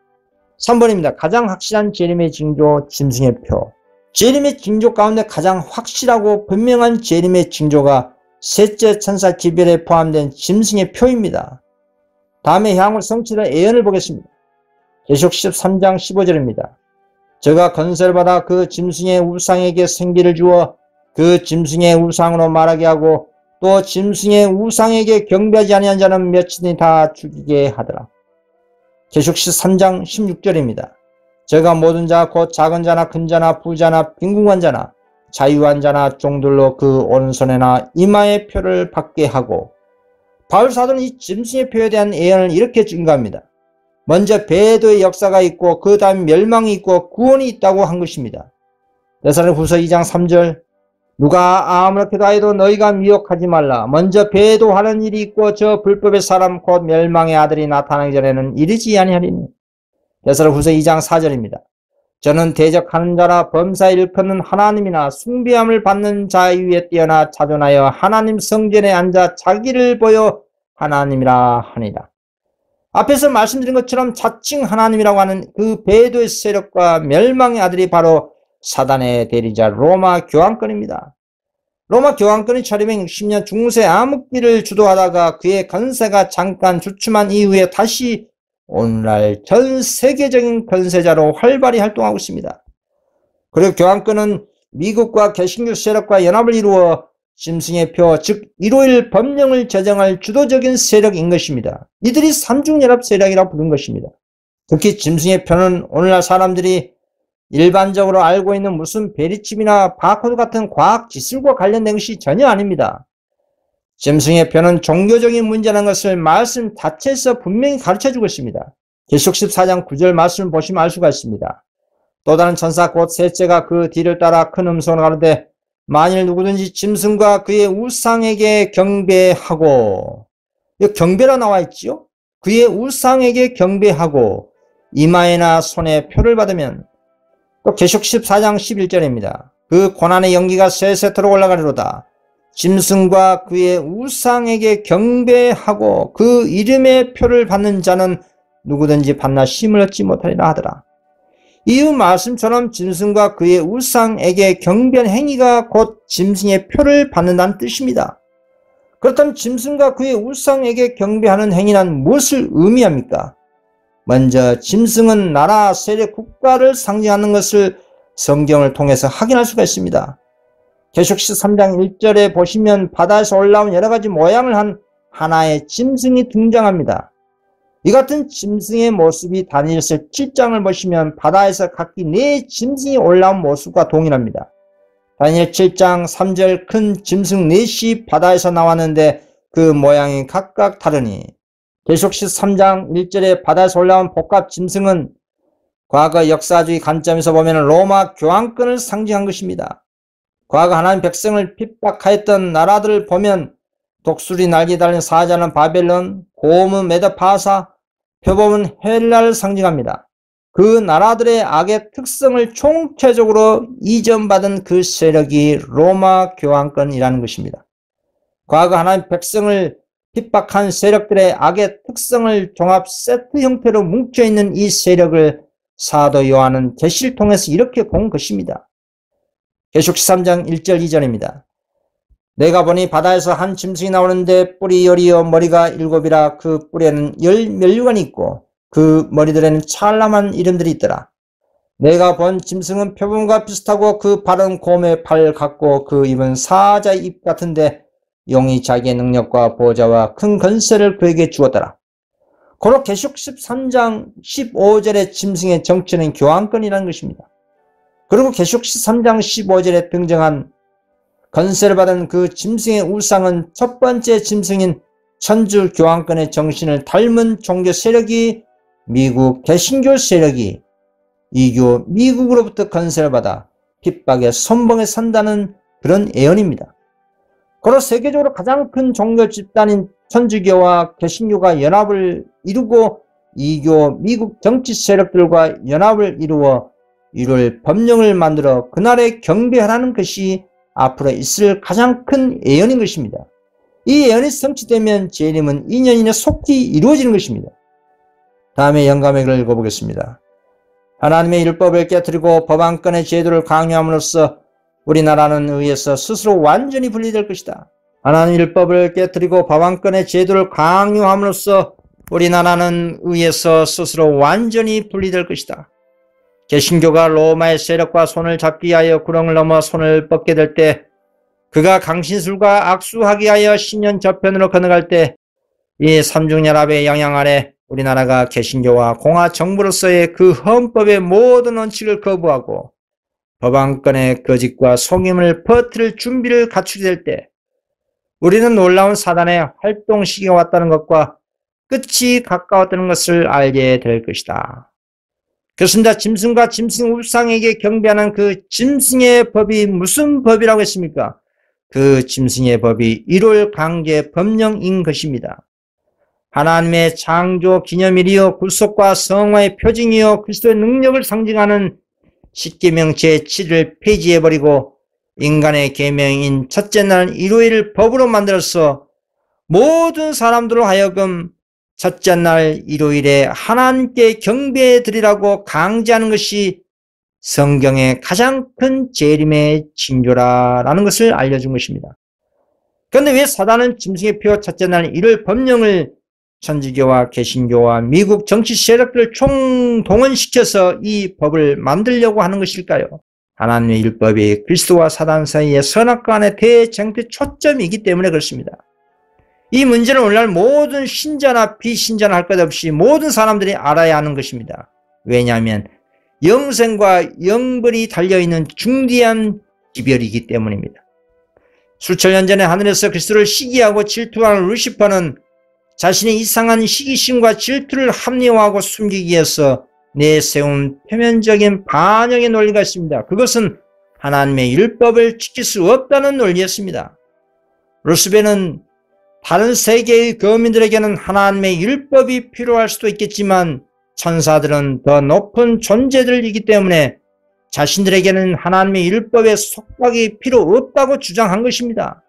3번입니다. 가장 확실한 재림의 징조, 짐승의 표. 재림의 징조 가운데 가장 확실하고 분명한 재림의 징조가 셋째 천사 기별에 포함된 짐승의 표입니다. 다음에 향후 성취될 예언을 보겠습니다. 계시록 13장 15절입니다. 저가 건설을 받아 그 짐승의 우상에게 생기를 주어 그 짐승의 우상으로 말하게 하고 또 짐승의 우상에게 경배하지 아니한 자는 몇이니 다 죽이게 하더라. 계시록 13장 16절입니다. 저가 모든 자 곧 작은 자나 큰 자나 부자나 빈궁한 자나 자유한 자나 종들로 그 오른손에나 이마에 표를 받게 하고, 바울 사도는 이 짐승의 표에 대한 예언을 이렇게 증거합니다. 먼저 배도의 역사가 있고 그 다음 멸망이 있고 구원이 있다고 한 것입니다. 데살로니가후서 2장 3절 누가 아무렇게도 하여도 너희가 미혹하지 말라. 먼저 배도하는 일이 있고 저 불법의 사람 곧 멸망의 아들이 나타나기 전에는 이르지 아니하리니. 데살로니가후서 2장 4절입니다. 저는 대적하는 자라 범사에 일컫는 하나님이나 숭배함을 받는 자 위에 뛰어나 자존하여 하나님 성전에 앉아 자기를 보여 하나님이라 하니라. 앞에서 말씀드린 것처럼 자칭 하나님이라고 하는 그 배도의 세력과 멸망의 아들이 바로 사단의 대리자 로마 교황권입니다. 로마 교황권이 1260년 중세 암흑기를 주도하다가 그의 건세가 잠깐 주춤한 이후에 다시 오늘날 전 세계적인 권세자로 활발히 활동하고 있습니다. 그리고 교황권은 미국과 개신교 세력과 연합을 이루어 짐승의 표, 즉 151 법령을 제정할 주도적인 세력인 것입니다. 이들이 삼중연합 세력이라고 부른 것입니다. 특히 짐승의 표는 오늘날 사람들이 일반적으로 알고 있는 무슨 베리칩이나 바코드 같은 과학 기술과 관련된 것이 전혀 아닙니다. 짐승의 표는 종교적인 문제라는 것을 말씀 자체에서 분명히 가르쳐주고 있습니다. 계시록 14장 9절 말씀을 보시면 알 수가 있습니다. 또 다른 천사 곧 셋째가 그 뒤를 따라 큰 음성으로 가로되 만일 누구든지 짐승과 그의 우상에게 경배하고, 경배라 나와 있지요. 그의 우상에게 경배하고 이마에나 손에 표를 받으면, 또 계시록 14장 11절입니다. 그 고난의 연기가 세세토록 올라가리로다. 짐승과 그의 우상에게 경배하고 그 이름의 표를 받는 자는 누구든지 밤낮 쉼을 얻지 못하리라 하더라. 이후 말씀처럼 짐승과 그의 우상에게 경배하는 행위가 곧 짐승의 표를 받는다는 뜻입니다. 그렇다면 짐승과 그의 우상에게 경배하는 행위란 무엇을 의미합니까? 먼저 짐승은 나라, 세력, 국가를 상징하는 것을 성경을 통해서 확인할 수가 있습니다. 계시록 13장 1절에 보시면 바다에서 올라온 여러가지 모양을 한 하나의 짐승이 등장합니다. 이 같은 짐승의 모습이 다니엘서 7장을 보시면 바다에서 각기 4 짐승이 올라온 모습과 동일합니다. 다니엘 7장 3절 큰 짐승 4이 바다에서 나왔는데 그 모양이 각각 다르니, 계시록 13장 1절에 바다에서 올라온 복합 짐승은 과거 역사주의 관점에서 보면 로마 교황권을 상징한 것입니다. 과거 하나님 백성을 핍박하였던 나라들을 보면 독수리 날개 달린 사자는 바벨론, 고음은 메도파사, 표범은 헬라를 상징합니다. 그 나라들의 악의 특성을 총체적으로 이전받은 그 세력이 로마 교황권이라는 것입니다. 과거 하나님 백성을 핍박한 세력들의 악의 특성을 종합 세트 형태로 뭉쳐있는 이 세력을 사도 요한은 계시를 통해서 이렇게 본 것입니다. 계시록 13장 1절 2절입니다. 내가 보니 바다에서 한 짐승이 나오는데 뿔이 열이요 머리가 일곱이라. 그 뿔에는 10면류관이 있고 그 머리들에는 찬란한 이름들이 있더라. 내가 본 짐승은 표범과 비슷하고 그 발은 곰의 팔 같고 그 입은 사자의 입 같은데 용이 자기의 능력과 보좌와 큰 권세를 그에게 주었더라. 고로 계시록 13장 15절의 짐승의 정체는 교황권이라는 것입니다. 그리고 계시록 13장 15절에 등장한 권세를 받은 그 짐승의 우상은 첫 번째 짐승인 천주 교황권의 정신을 닮은 종교 세력이 미국 개신교 세력이 이교 미국으로부터 권세를 받아 핍박의 선봉에 산다는 그런 예언입니다. 그리고 세계적으로 가장 큰 종교 집단인 천주교와 개신교가 연합을 이루고 이교 미국 정치 세력들과 연합을 이루어 이룰 법령을 만들어 그날에 경배하라는 것이 앞으로 있을 가장 큰 예언인 것입니다. 이 예언이 성취되면 재림은 2년 이내 속히 이루어지는 것입니다. 다음에 영감의 글을 읽어보겠습니다. 하나님의 율법을 깨뜨리고 법안권의 제도를 강요함으로써 우리나라는 의에서 스스로 완전히 분리될 것이다. 하나님의 율법을 깨뜨리고 법안권의 제도를 강요함으로써 우리나라는 의에서 스스로 완전히 분리될 것이다. 개신교가 로마의 세력과 손을 잡기 위하여 구렁을 넘어 손을 뻗게 될 때, 그가 강신술과 악수하기 위하여 신년 저편으로 건너갈 때, 이 삼중연합의 영향 아래 우리나라가 개신교와 공화정부로서의 그 헌법의 모든 원칙을 거부하고 법안권의 거짓과 속임을 퍼뜨릴 준비를 갖추게 될 때, 우리는 놀라운 사단의 활동 시기가 왔다는 것과 끝이 가까웠다는 것을 알게 될 것이다. 그렇습니다. 짐승과 짐승 우상에게 경배하는 그 짐승의 법이 무슨 법이라고 했습니까? 그 짐승의 법이 1월 강제 법령인 것입니다. 하나님의 창조 기념일이요 구속과 성화의 표징이요 그리스도의 능력을 상징하는 십계명 제7을 폐지해버리고 인간의 계명인 첫째 날 일요일을 법으로 만들어서 모든 사람들로 하여금 첫째 날 일요일에 하나님께 경배해 드리라고 강제하는 것이 성경의 가장 큰 재림의 징조라는 것을 알려준 것입니다. 그런데 왜 사단은 짐승의 표 첫째 날 일요일 법령을 천주교와 개신교와 미국 정치 세력들을 총동원시켜서 이 법을 만들려고 하는 것일까요? 하나님의 율법이 그리스도와 사단 사이의 선악과 간의 대쟁투의 초점이기 때문에 그렇습니다. 이 문제는 오늘날 모든 신자나 비신자나 할 것 없이 모든 사람들이 알아야 하는 것입니다. 왜냐하면 영생과 영벌이 달려있는 중대한 기별이기 때문입니다. 수천 년 전에 하늘에서 그리스도를 시기하고 질투하는 루시퍼는 자신의 이상한 시기심과 질투를 합리화하고 숨기기 위해서 내세운 표면적인 반역의 논리가 있습니다. 그것은 하나님의 율법을 지킬 수 없다는 논리였습니다. 루스벨은 다른 세계의 거민들에게는 하나님의 율법이 필요할 수도 있겠지만 천사들은 더 높은 존재들이기 때문에 자신들에게는 하나님의 율법의 속박이 필요 없다고 주장한 것입니다.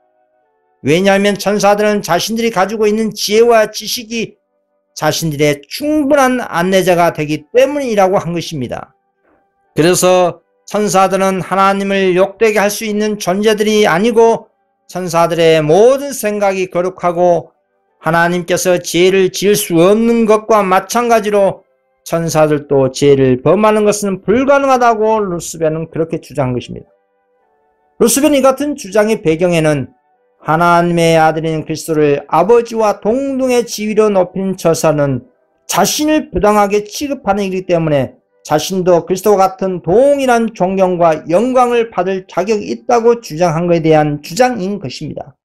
왜냐하면 천사들은 자신들이 가지고 있는 지혜와 지식이 자신들의 충분한 안내자가 되기 때문이라고 한 것입니다. 그래서 천사들은 하나님을 욕되게 할 수 있는 존재들이 아니고 천사들의 모든 생각이 거룩하고 하나님께서 죄를 지을 수 없는 것과 마찬가지로 천사들도 죄를 범하는 것은 불가능하다고 루스벨은 그렇게 주장한 것입니다. 루스벨은 이 같은 주장의 배경에는 하나님의 아들인 그리스도를 아버지와 동등의 지위로 높인 저사는 자신을 부당하게 취급하는 일이기 때문에 자신도 그리스도와 같은 동일한 존경과 영광을 받을 자격이 있다고 주장한 것에 대한 주장인 것입니다.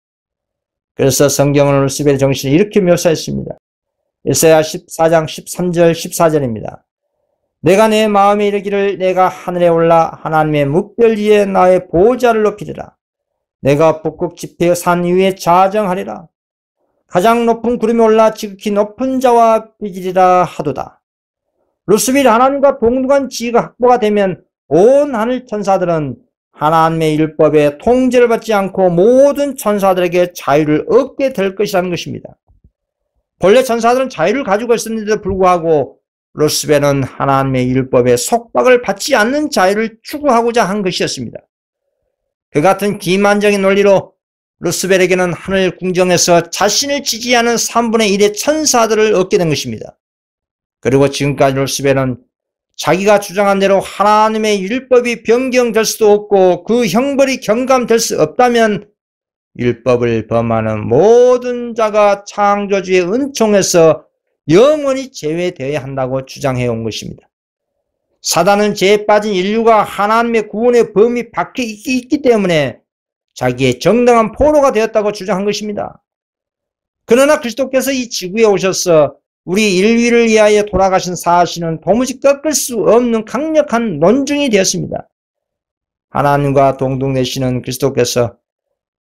그래서 성경은 루스벨의 정신을 이렇게 묘사했습니다. 예사야 14장 13절 14절입니다. 내가 내 마음에 이르기를 내가 하늘에 올라 하나님의 묵별 위에 나의 보좌를 높이리라. 내가 북극 지폐의 산 위에 자정하리라. 가장 높은 구름에 올라 지극히 높은 자와 빚으리라 하도다. 루시벨이 하나님과 동등한 지위가 확보가 되면 온 하늘 천사들은 하나님의 율법에 통제를 받지 않고 모든 천사들에게 자유를 얻게 될 것이라는 것입니다. 본래 천사들은 자유를 가지고 있었는데도 불구하고 루시벨은 하나님의 율법에 속박을 받지 않는 자유를 추구하고자 한 것이었습니다. 그 같은 기만적인 논리로 루시벨에게는 하늘 궁정에서 자신을 지지하는 3분의 1의 천사들을 얻게 된 것입니다. 그리고 지금까지 루시벨은 자기가 주장한 대로 하나님의 율법이 변경될 수도 없고 그 형벌이 경감될 수 없다면 율법을 범하는 모든 자가 창조주의 은총에서 영원히 제외되어야 한다고 주장해 온 것입니다. 사단은 죄에 빠진 인류가 하나님의 구원의 범위 밖에 있기 때문에 자기의 정당한 포로가 되었다고 주장한 것입니다. 그러나 그리스도께서 이 지구에 오셔서 우리 인류를 위하여 돌아가신 사실은 도무지 꺾을 수 없는 강력한 논증이 되었습니다. 하나님과 동등되시는 그리스도께서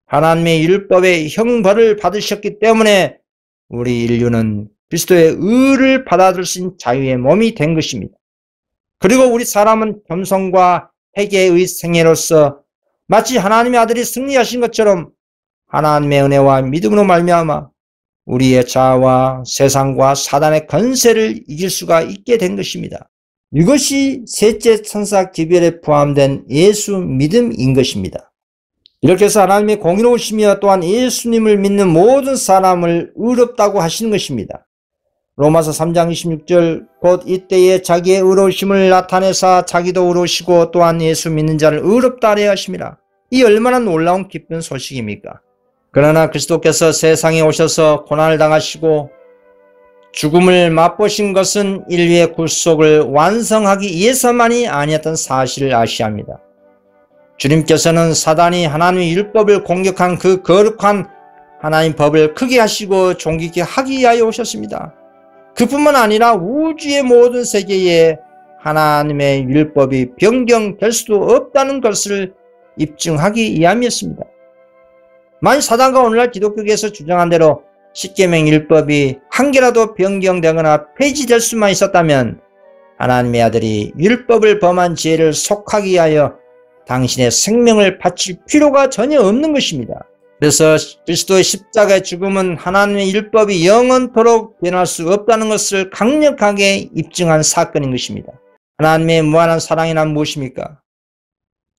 하나님의 율법의 형벌을 받으셨기 때문에 우리 인류는 그리스도의 의를 받아들일 수 있는 자유의 몸이 된 것입니다. 그리고 우리 사람은 겸손과 회개의 생애로서 마치 하나님의 아들이 승리하신 것처럼 하나님의 은혜와 믿음으로 말미암아 우리의 자아와 세상과 사단의 권세를 이길 수가 있게 된 것입니다. 이것이 셋째 천사 기별에 포함된 예수 믿음인 것입니다. 이렇게 해서 하나님의 공의로우시며 또한 예수님을 믿는 모든 사람을 의롭다고 하시는 것입니다. 로마서 3장 26절 곧 이때에 자기의 의로우심을 나타내사 자기도 의로우시고 또한 예수 믿는 자를 의롭다 하려 하심이라. 이 얼마나 놀라운 기쁜 소식입니까? 그러나 그리스도께서 세상에 오셔서 고난을 당하시고 죽음을 맛보신 것은 인류의 구속을 완성하기 위해서만이 아니었던 사실을 아셔야 합니다. 주님께서는 사단이 하나님의 율법을 공격한 그 거룩한 하나님 법을 크게 하시고 존귀케 하기 위하여 오셨습니다. 그뿐만 아니라 우주의 모든 세계에 하나님의 율법이 변경될 수도 없다는 것을 입증하기 위함이었습니다. 만일 사단과 오늘날 기독교계에서 주장한 대로 십계명 율법이 한 개라도 변경되거나 폐지될 수만 있었다면 하나님의 아들이 율법을 범한 죄를 속하기 위하여 당신의 생명을 바칠 필요가 전혀 없는 것입니다. 그래서 그리스도의 십자가의 죽음은 하나님의 율법이 영원토록 변할 수 없다는 것을 강력하게 입증한 사건인 것입니다. 하나님의 무한한 사랑이란 무엇입니까?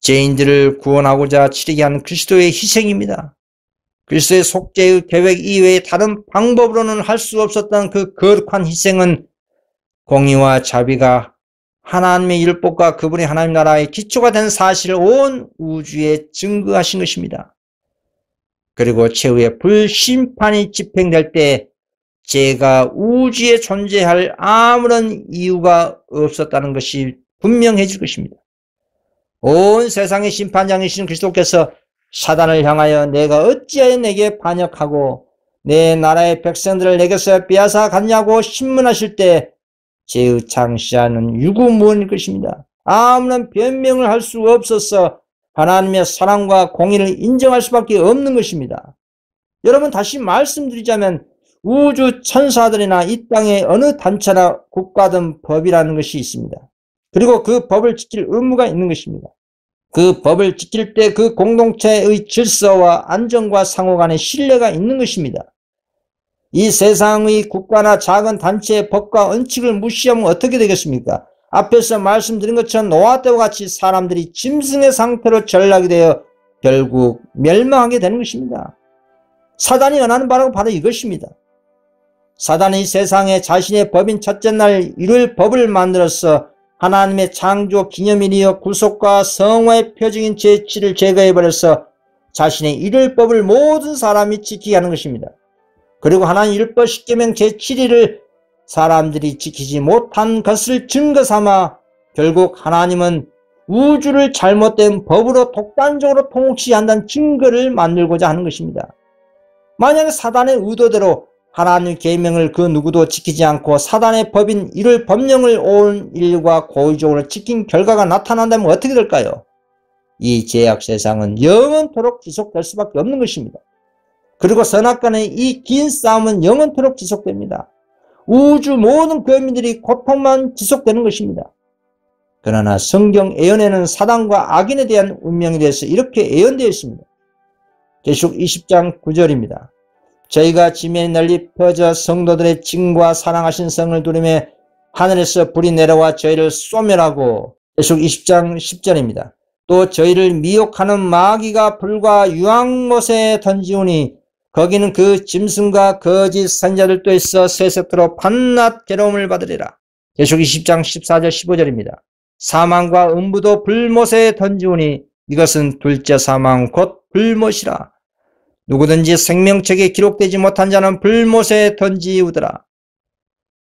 죄인들을 구원하고자 치르게 한 그리스도의 희생입니다. 그리스도의 속죄의 계획 이외에 다른 방법으로는 할 수 없었던 그 거룩한 희생은 공의와 자비가 하나님의 율법과 그분의 하나님 나라의 기초가 된 사실을 온 우주에 증거하신 것입니다. 그리고 최후의 불심판이 집행될 때 죄가 우주에 존재할 아무런 이유가 없었다는 것이 분명해질 것입니다. 온 세상의 심판장이신 그리스도께서 사단을 향하여 내가 어찌하여 내게 반역하고 내 나라의 백성들을 내게서 빼앗아 갔냐고 신문하실 때 죄의 창시자는 유구무원일 것입니다. 아무런 변명을 할 수 없어서 하나님의 사랑과 공의를 인정할 수밖에 없는 것입니다. 여러분, 다시 말씀드리자면 우주 천사들이나 이 땅의 어느 단체나 국가든 법이라는 것이 있습니다. 그리고 그 법을 지킬 의무가 있는 것입니다. 그 법을 지킬 때 그 공동체의 질서와 안정과 상호 간의 신뢰가 있는 것입니다. 이 세상의 국가나 작은 단체의 법과 원칙을 무시하면 어떻게 되겠습니까? 앞에서 말씀드린 것처럼 노아 때와 같이 사람들이 짐승의 상태로 전락이 되어 결국 멸망하게 되는 것입니다. 사단이 원하는 바라고 바로 이것입니다. 사단이 이 세상에 자신의 법인 첫째 날 일요일 법을 만들어서 하나님의 창조 기념일이여 구속과 성화의 표징인 제7을 제거해버려서 자신의 일요일법을 모든 사람이 지키게 하는 것입니다. 그리고 하나님 율법 십계명 제7일을 사람들이 지키지 못한 것을 증거 삼아 결국 하나님은 우주를 잘못된 법으로 독단적으로 통치한다는 증거를 만들고자 하는 것입니다. 만약에 사단의 의도대로 하나님의 계명을 그 누구도 지키지 않고 사단의 법인 일요일 법령을 온 인류가 고의적으로 지킨 결과가 나타난다면 어떻게 될까요? 이 죄악 세상은 영원토록 지속될 수밖에 없는 것입니다. 그리고 선악간의 이 긴 싸움은 영원토록 지속됩니다. 우주 모든 교민들이 고통만 지속되는 것입니다. 그러나 성경 예언에는 사단과 악인에 대한 운명에 대해서 이렇게 예언되어 있습니다. 계시록 20장 9절입니다. 저희가 지면에 널리 펴져 성도들의 징과 사랑하신 성을 두르며 하늘에서 불이 내려와 저희를 소멸하고, 계시록 20장 10절입니다. 또 저희를 미혹하는 마귀가 불과 유황못에 던지우니 거기는 그 짐승과 거짓 선지자들도 있어 세세토록 밤낮 괴로움을 받으리라. 계시록 20장 14절 15절입니다. 사망과 음부도 불못에 던지우니 이것은 둘째 사망 곧 불못이라. 누구든지 생명책에 기록되지 못한 자는 불못에 던지우더라.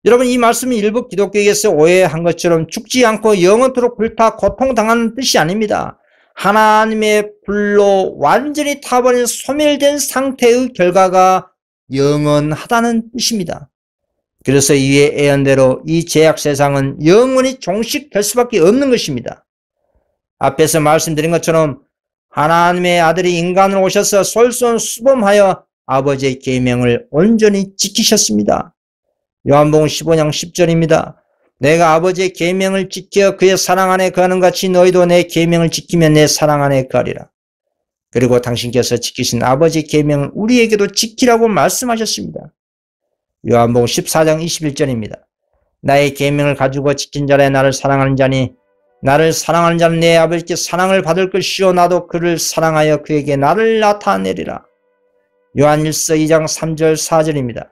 여러분, 이 말씀이 일부 기독교에서 오해한 것처럼 죽지 않고 영원토록 불타 고통당하는 뜻이 아닙니다. 하나님의 불로 완전히 타버린 소멸된 상태의 결과가 영원하다는 뜻입니다. 그래서 이에 예언대로 이 죄악 세상은 영원히 종식될 수밖에 없는 것입니다. 앞에서 말씀드린 것처럼 하나님의 아들이 인간으로 오셔서 솔선수범하여 아버지의 계명을 온전히 지키셨습니다. 요한복음 15장 10절입니다. 내가 아버지의 계명을 지켜 그의 사랑 안에 거하는 같이 너희도 내 계명을 지키면 내 사랑 안에 거하리라. 그리고 당신께서 지키신 아버지의 계명을 우리에게도 지키라고 말씀하셨습니다. 요한복음 14장 21절입니다. 나의 계명을 가지고 지킨 자라 나를 사랑하는 자니 나를 사랑하는 자는 내 아버지께 사랑을 받을 것이요 나도 그를 사랑하여 그에게 나를 나타내리라. 요한일서 2장 3절 4절입니다.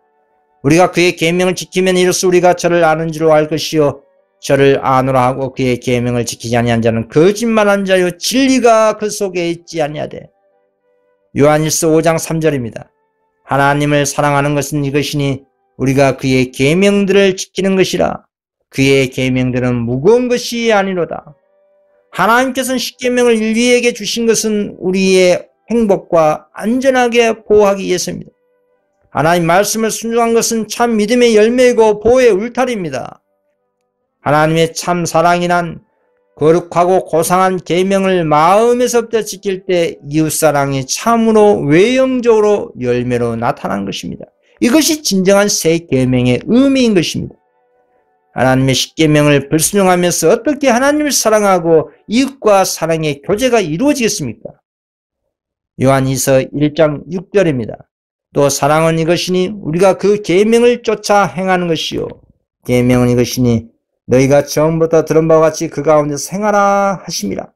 우리가 그의 계명을 지키면 이로써 우리가 저를 아는 줄로 알 것이요 저를 아노라 하고 그의 계명을 지키지 아니한 자는 거짓말한 자요 진리가 그 속에 있지 아니하되. 요한일서 5장 3절입니다. 하나님을 사랑하는 것은 이것이니 우리가 그의 계명들을 지키는 것이라. 그의 계명들은 무거운 것이 아니로다. 하나님께서는 십계명을 인류에게 주신 것은 우리의 행복과 안전하게 보호하기 위해서입니다. 하나님 말씀을 순종한 것은 참 믿음의 열매이고 보호의 울타리입니다. 하나님의 참 사랑이란 거룩하고 고상한 계명을 마음에서부터 지킬 때 이웃사랑이 참으로 외형적으로 열매로 나타난 것입니다. 이것이 진정한 새 계명의 의미인 것입니다. 하나님의 십계명을 불순종하면서 어떻게 하나님을 사랑하고 이웃과 사랑의 교제가 이루어지겠습니까? 요한이서 1장 6절입니다. 또 사랑은 이것이니 우리가 그 계명을 쫓아 행하는 것이요 계명은 이것이니 너희가 처음부터 들은 바와 같이 그 가운데서 행하라 하심이라.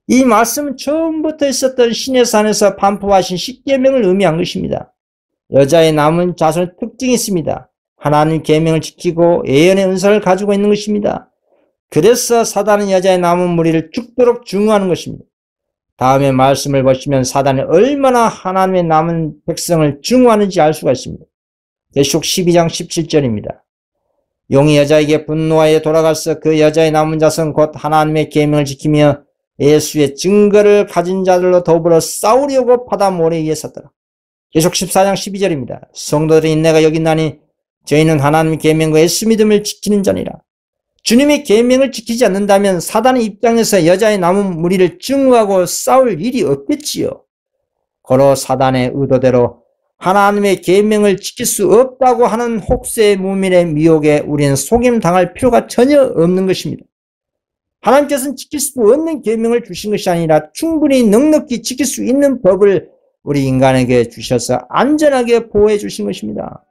이 말씀은 처음부터 있었던 신의 산에서 반포하신 십계명을 의미한 것입니다. 여자의 남은 자손의 특징이 있습니다. 하나님 계명을 지키고 예언의 은사를 가지고 있는 것입니다. 그래서 사단은 여자의 남은 무리를 죽도록 증오하는 것입니다. 다음에 말씀을 보시면 사단이 얼마나 하나님의 남은 백성을 증오하는지 알 수가 있습니다. 계시록 12장 17절입니다. 용이 여자에게 분노하여 돌아가서 그 여자의 남은 자손 곧 하나님의 계명을 지키며 예수의 증거를 가진 자들로 더불어 싸우려고 바다 모래 위에 섰더라. 계시록 14장 12절입니다. 성도들이 인내가 여긴나니 저희는 하나님의 계명과 예수 믿음을 지키는 자니라. 주님의 계명을 지키지 않는다면 사단의 입장에서 여자의 남은 무리를 증오하고 싸울 일이 없겠지요. 고로 사단의 의도대로 하나님의 계명을 지킬 수 없다고 하는 혹세의 무민의 미혹에 우리는 속임당할 필요가 전혀 없는 것입니다. 하나님께서는 지킬 수 없는 계명을 주신 것이 아니라 충분히 넉넉히 지킬 수 있는 법을 우리 인간에게 주셔서 안전하게 보호해 주신 것입니다.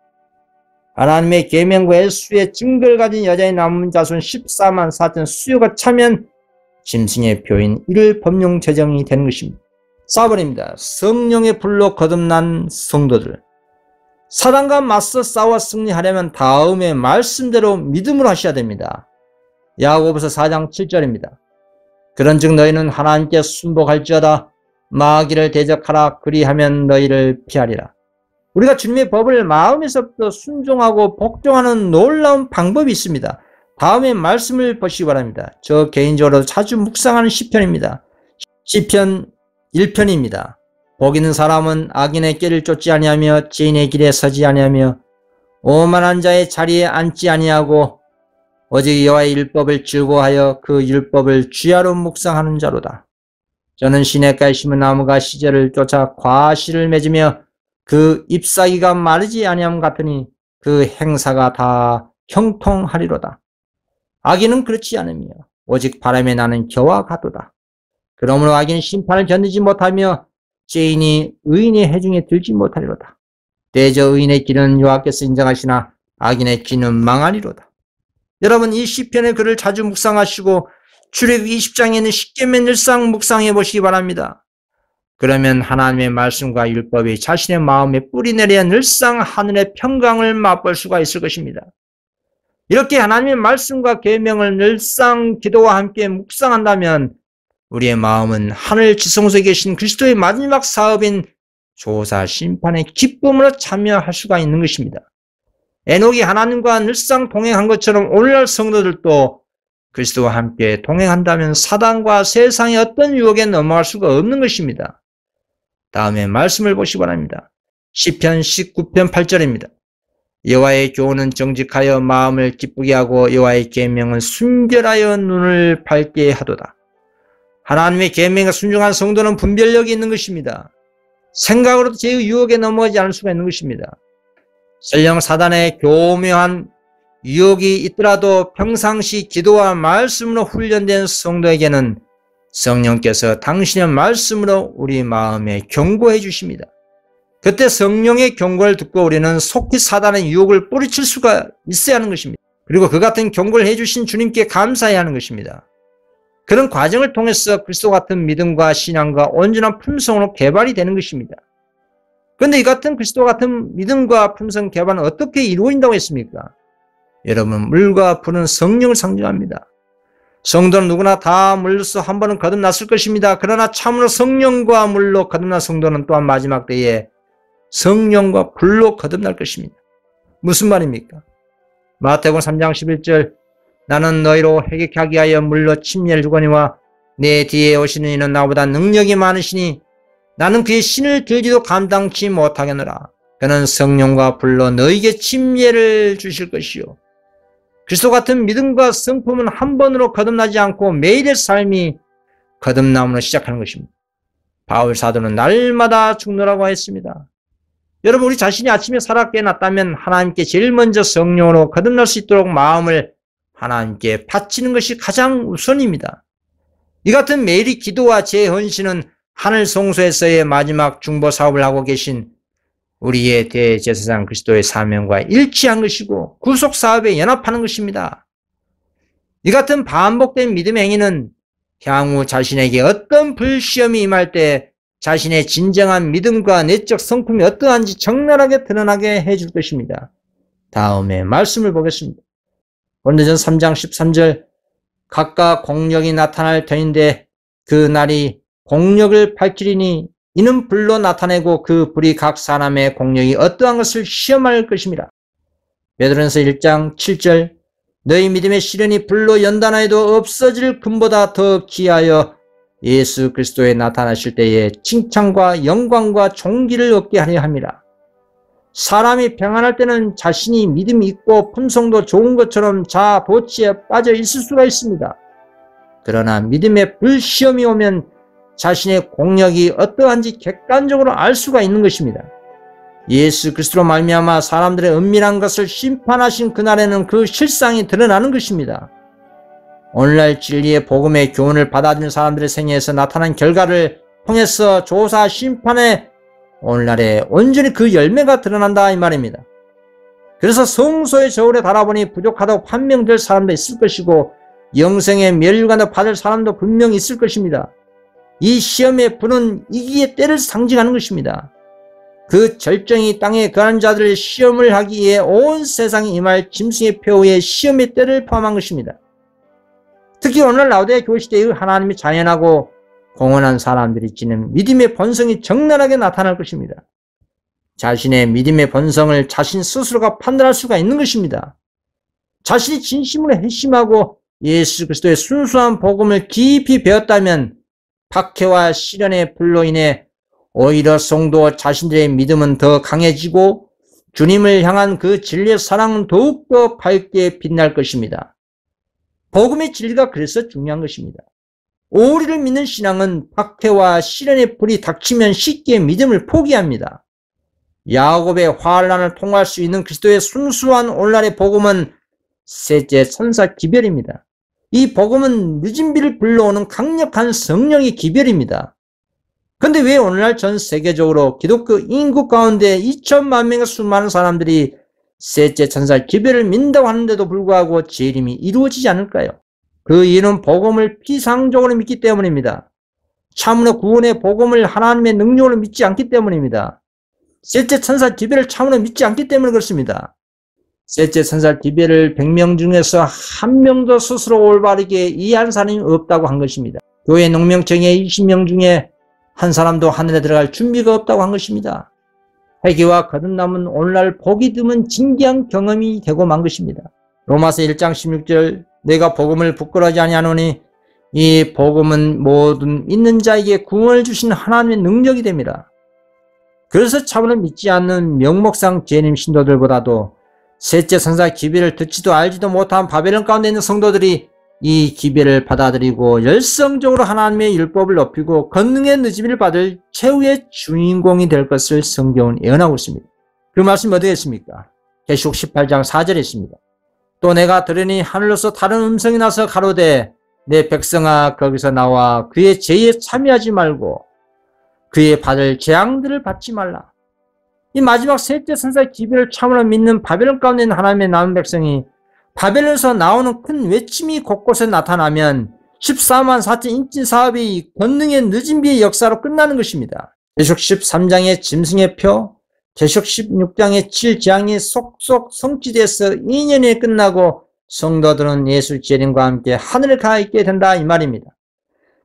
하나님의 계명과 예수의 증거를 가진 여자의 남은 자손 14만 4천 수요가 차면 짐승의 표인 이를 법령 제정이 되는 것입니다. 4번입니다. 성령의 불로 거듭난 성도들. 사단과 맞서 싸워 승리하려면 다음의 말씀대로 믿음으로 하셔야 됩니다. 야고보서 4장 7절입니다. 그런즉 너희는 하나님께 순복할지어다 마귀를 대적하라 그리하면 너희를 피하리라. 우리가 주님의 법을 마음에서부터 순종하고 복종하는 놀라운 방법이 있습니다. 다음에 말씀을 보시기 바랍니다. 저 개인적으로 자주 묵상하는 시편입니다. 시편 1편입니다. 복 있는 사람은 악인의 길을 쫓지 아니하며 죄인의 길에 서지 아니하며 오만한 자의 자리에 앉지 아니하고 오직 여호와의 율법을 즐거워하여 그 율법을 주야로 묵상하는 자로다. 저는 시냇가에 심은 나무가 시절을 쫓아 과실을 맺으며 그 잎사귀가 마르지 아니함 같으니 그 행사가 다 형통하리로다. 악인은 그렇지 않으며 오직 바람에 나는 겨와 같도다. 그러므로 악인은 심판을 견디지 못하며 죄인이 의인의 해중에 들지 못하리로다. 대저 의인의 길은 여호와께서 인정하시나 악인의 길은 망하리로다. 여러분, 이 시편의 글을 자주 묵상하시고 출애굽기 20장에 있는 십계명 일상 묵상해 보시기 바랍니다. 그러면 하나님의 말씀과 율법이 자신의 마음에 뿌리내려 늘상 하늘의 평강을 맛볼 수가 있을 것입니다. 이렇게 하나님의 말씀과 계명을 늘상 기도와 함께 묵상한다면 우리의 마음은 하늘 지성소에 계신 그리스도의 마지막 사업인 조사 심판의 기쁨으로 참여할 수가 있는 것입니다. 에녹이 하나님과 늘상 동행한 것처럼 오늘날 성도들도 그리스도와 함께 동행한다면 사단과 세상의 어떤 유혹에 넘어갈 수가 없는 것입니다. 다음에 말씀을 보시기 바랍니다. 시편 19편 8절입니다. 여호와의 교훈은 정직하여 마음을 기쁘게 하고 여호와의 계명은 순결하여 눈을 밝게 하도다. 하나님의 계명에 순종한 성도는 분별력이 있는 것입니다. 생각으로도 죄의 유혹에 넘어가지 않을 수가 있는 것입니다. 설령 사단의 교묘한 유혹이 있더라도 평상시 기도와 말씀으로 훈련된 성도에게는 성령께서 당신의 말씀으로 우리 마음에 경고해 주십니다. 그때 성령의 경고를 듣고 우리는 속히 사단의 유혹을 뿌리칠 수가 있어야 하는 것입니다. 그리고 그 같은 경고를 해주신 주님께 감사해야 하는 것입니다. 그런 과정을 통해서 그리스도 같은 믿음과 신앙과 온전한 품성으로 개발이 되는 것입니다. 그런데 이 같은 그리스도 같은 믿음과 품성 개발은 어떻게 이루어진다고 했습니까? 여러분, 물과 불은 성령을 상징합니다. 성도는 누구나 다 물로서 한 번은 거듭났을 것입니다. 그러나 참으로 성령과 물로 거듭난 성도는 또한 마지막 때에 성령과 불로 거듭날 것입니다. 무슨 말입니까? 마태복음 3장 11절 나는 너희로 회개케 하게 하여 물로 침례를 주거니와 내 뒤에 오시는 이는 나보다 능력이 많으시니 나는 그의 신을 들지도 감당치 못하겠노라. 그는 성령과 불로 너희에게 침례를 주실 것이요. 그리스도 같은 믿음과 성품은 한 번으로 거듭나지 않고 매일의 삶이 거듭남으로 시작하는 것입니다. 바울 사도는 날마다 죽노라고 했습니다. 여러분, 우리 자신이 아침에 살아 깨어났다면 하나님께 제일 먼저 성령으로 거듭날 수 있도록 마음을 하나님께 바치는 것이 가장 우선입니다. 이 같은 매일의 기도와 재헌신은 하늘 성소에서의 마지막 중보 사업을 하고 계신 우리의 대제사장 그리스도의 사명과 일치한 것이고 구속 사업에 연합하는 것입니다. 이 같은 반복된 믿음의 행위는 향후 자신에게 어떤 불시험이 임할 때 자신의 진정한 믿음과 내적 성품이 어떠한지 적나라하게 드러나게 해줄 것입니다. 다음에 말씀을 보겠습니다. 고린도전서 3장 13절 각각 공력이 나타날 터인데 그 날이 공력을 밝히리니 이는 불로 나타내고 그 불이 각 사람의 공력이 어떠한 것을 시험할 것입니다. 베드로전서 1장 7절 너희 믿음의 시련이 불로 연단하여도 없어질 금보다 더 귀하여 예수 그리스도에 나타나실 때에 칭찬과 영광과 존귀를 얻게 하려 합니다. 사람이 평안할 때는 자신이 믿음이 있고 품성도 좋은 것처럼 자아 도취에 빠져 있을 수가 있습니다. 그러나 믿음의 불시험이 오면 자신의 공력이 어떠한지 객관적으로 알 수가 있는 것입니다. 예수 그리스도로 말미암아 사람들의 은밀한 것을 심판하신 그날에는 그 실상이 드러나는 것입니다. 오늘날 진리의 복음의 교훈을 받아들인 사람들의 생애에서 나타난 결과를 통해서 조사 심판의 오늘날에 온전히 그 열매가 드러난다 이 말입니다. 그래서 성소의 저울에 달아보니 부족하다고 판명될 사람도 있을 것이고 영생의 멸류관을 받을 사람도 분명히 있을 것입니다. 이 시험의 불은 이기의 때를 상징하는 것입니다. 그 절정이 땅에 거하는 자들의 시험을 하기 위해 온 세상에 임할 짐승의 표의 시험의 때를 포함한 것입니다. 특히 오늘 라오디게아 교회 시대의 하나님이 자연하고 공헌한 사람들이 지닌 믿음의 본성이 적나라하게 나타날 것입니다. 자신의 믿음의 본성을 자신 스스로가 판단할 수가 있는 것입니다. 자신이 진심으로 회심하고 예수 그리스도의 순수한 복음을 깊이 배웠다면 박해와 시련의 불로 인해 오히려 성도 자신들의 믿음은 더 강해지고 주님을 향한 그 진리의 사랑은 더욱더 밝게 빛날 것입니다. 복음의 진리가 그래서 중요한 것입니다. 오리를 믿는 신앙은 박해와 시련의 불이 닥치면 쉽게 믿음을 포기합니다. 야곱의 환난을 통할 수 있는 그리스도의 순수한 오늘날의 복음은 셋째 천사 기별입니다. 이 복음은 늦은 비를 불러오는 강력한 성령의 기별입니다. 그런데 왜 오늘날 전 세계적으로 기독교 인구 가운데 2천만 명의 수많은 사람들이 셋째 천사 기별을 믿는다고 하는데도 불구하고 재림이 이루어지지 않을까요? 그 이유는 복음을 피상적으로 믿기 때문입니다. 참으로 구원의 복음을 하나님의 능력으로 믿지 않기 때문입니다. 셋째 천사 기별을 참으로 믿지 않기 때문에 그렇습니다. 셋째 천사 기별을 100명 중에서 한 명도 스스로 올바르게 이해한 사람이 없다고 한 것입니다. 교회 농명청의 20명 중에 한 사람도 하늘에 들어갈 준비가 없다고 한 것입니다. 회개와 거듭남은 오늘날 보기 드문 진기한 경험이 되고 만 것입니다. 로마서 1장 16절 내가 복음을 부끄러워하지 아니하노니 이 복음은 모든 믿는 자에게 구원을 주신 하나님의 능력이 됩니다. 그래서 참으로 믿지 않는 명목상 재림 신도들보다도 셋째 천사 기별을 듣지도 알지도 못한 바벨론 가운데 있는 성도들이 이 기별을 받아들이고 열성적으로 하나님의 율법을 높이고 권능의 느지미를 받을 최후의 주인공이 될 것을 성경은 예언하고 있습니다. 그 말씀이 어디에 있습니까? 계시록 18장 4절에 있습니다. 또 내가 들으니 하늘로서 다른 음성이 나서 가로되 내 백성아 거기서 나와 그의 죄에 참여하지 말고 그의 받을 재앙들을 받지 말라. 이 마지막 셋째 천사의 기별을 참으로 믿는 바벨론 가운데 있는 하나님의 남은 백성이 바벨론에서 나오는 큰 외침이 곳곳에 나타나면 14만 4천 인진 사업이 권능의 늦은 비의 역사로 끝나는 것입니다. 계시록 13장의 짐승의 표, 계시록 16장의 7재앙이 속속 성취돼서 2년에 끝나고 성도들은 예수 재림과 함께 하늘에 가 있게 된다 이 말입니다.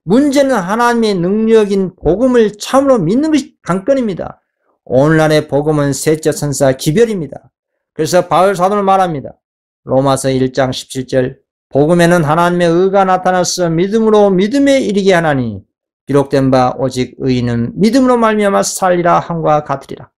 문제는 하나님의 능력인 복음을 참으로 믿는 것이 관건입니다. 오늘날의 복음은 셋째 천사 기별입니다. 그래서 바울 사도는 말합니다. 로마서 1장 17절 복음에는 하나님의 의가 나타나서 믿음으로 믿음에 이르게 하나니 기록된 바 오직 의인은 믿음으로 말미암아 살리라 함과 같으리라.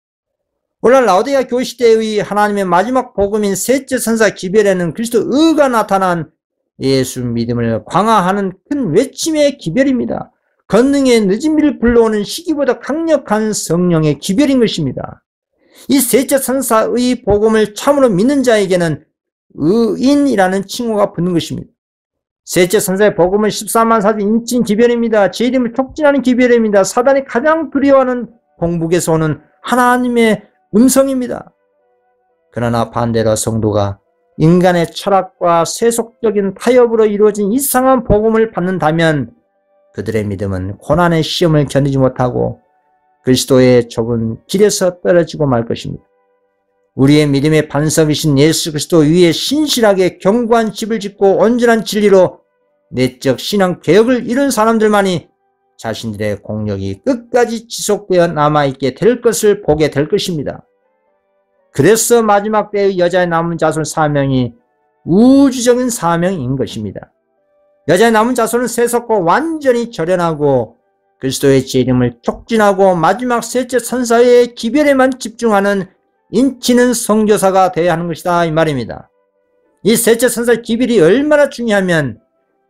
오늘날 라오디게아 교회 시대의 하나님의 마지막 복음인 셋째 천사 기별에는 그리스도 의가 나타난 예수 믿음을 광화하는 큰 외침의 기별입니다. 권능의 늦은 비를 불러오는 시기보다 강력한 성령의 기별인 것입니다. 이 셋째 천사의 복음을 참으로 믿는 자에게는 의인이라는 칭호가 붙는 것입니다. 셋째 천사의 복음은 14만 4천 인친 기별입니다. 재림을 촉진하는 기별입니다. 사단이 가장 두려워하는 공북에서 오는 하나님의 음성입니다. 그러나 반대로 성도가 인간의 철학과 세속적인 타협으로 이루어진 이상한 복음을 받는다면 그들의 믿음은 고난의 시험을 견디지 못하고 그리스도의 좁은 길에서 떨어지고 말 것입니다. 우리의 믿음의 반석이신 예수 그리스도 위에 신실하게 견고한 집을 짓고 온전한 진리로 내적 신앙 개혁을 이룬 사람들만이 자신들의 공력이 끝까지 지속되어 남아있게 될 것을 보게 될 것입니다. 그래서 마지막 때의 여자의 남은 자손 사명이 우주적인 사명인 것입니다. 여자의 남은 자손은 세속과 완전히 절연하고 그리스도의 재림을 촉진하고 마지막 셋째 천사의 기별에만 집중하는 인치는 선교사가 되어야 하는 것이다 이 말입니다. 이 셋째 천사의 기별이 얼마나 중요하면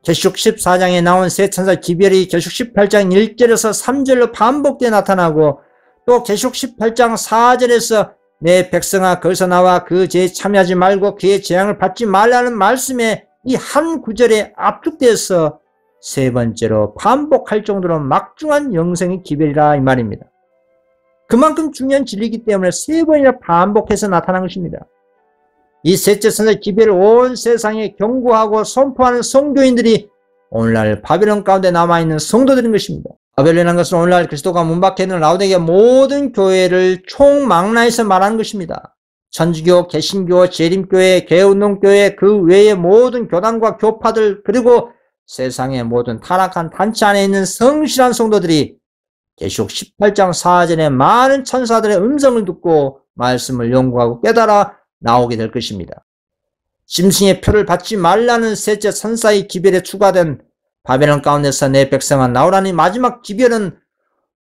계시록 14장에 나온 셋째 천사의 기별이 계시록 18장 1절에서 3절로 반복되어 나타나고 또 계시록 18장 4절에서 내 백성아 거기서 나와 그 죄에 참여하지 말고 그의 재앙을 받지 말라는 말씀에 이 한 구절에 압축되어서 세 번째로 반복할 정도로 막중한 영생의 기별이라 이 말입니다. 그만큼 중요한 진리이기 때문에 세 번이나 반복해서 나타난 것입니다. 이 셋째 천사의 기별을 온 세상에 경고하고 선포하는 성교인들이 오늘날 바벨론 가운데 남아있는 성도들인 것입니다. 바벨론이라는 것은 오늘날 그리스도가 문 밖에 있는 라오디게아 모든 교회를 총망라해서 말하는 것입니다. 천주교, 개신교, 재림교회, 개운동교회 그 외의 모든 교단과 교파들 그리고 세상의 모든 타락한 단체 안에 있는 성실한 성도들이 계시록 18장 4절에 많은 천사들의 음성을 듣고 말씀을 연구하고 깨달아 나오게 될 것입니다. 짐승의 표를 받지 말라는 셋째 천사의 기별에 추가된 바벨론 가운데서 내 백성아 나오라니 마지막 기별은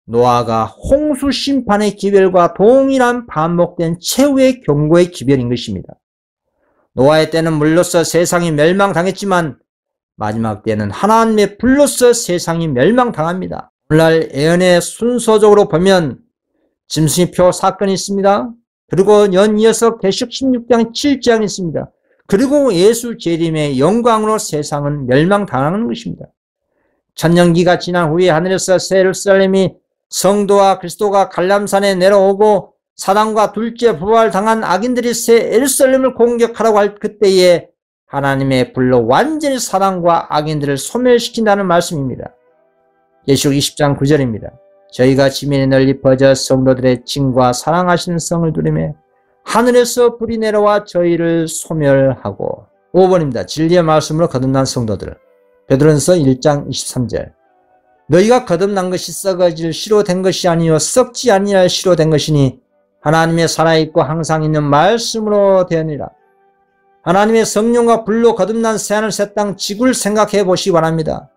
노아가 홍수 심판의 기별과 동일한 반복된 최후의 경고의 기별인 것입니다. 노아의 때는 물로써 세상이 멸망당했지만 마지막 때는 하나님의 불로써 세상이 멸망당합니다. 오늘날 예언의 순서적으로 보면 짐승표 사건이 있습니다. 그리고 연이어서 계시록 16장 7장이 있습니다. 그리고 예수 재림의 영광으로 세상은 멸망당하는 것입니다. 천년기가 지난 후에 하늘에서 새 예루살렘이 성도와 그리스도가 갈람산에 내려오고 사단과 둘째 부활당한 악인들이 새 예루살렘을 공격하라고 할 그때에 하나님의 불로 완전히 사단과 악인들을 소멸시킨다는 말씀입니다. 계시록 20장 9절입니다. 저희가 지면에 널리 퍼져 성도들의 징과 사랑하시는 성을 두르며 하늘에서 불이 내려와 저희를 소멸하고. 5번입니다. 진리의 말씀으로 거듭난 성도들. 베드로전서 1장 23절. 너희가 거듭난 것이 썩어질 시로 된 것이 아니요 썩지 아니할 시로 된 것이니 하나님의 살아있고 항상 있는 말씀으로 되었느니라. 하나님의 성령과 불로 거듭난 새하늘 새 땅 지구를 생각해 보시기 바랍니다.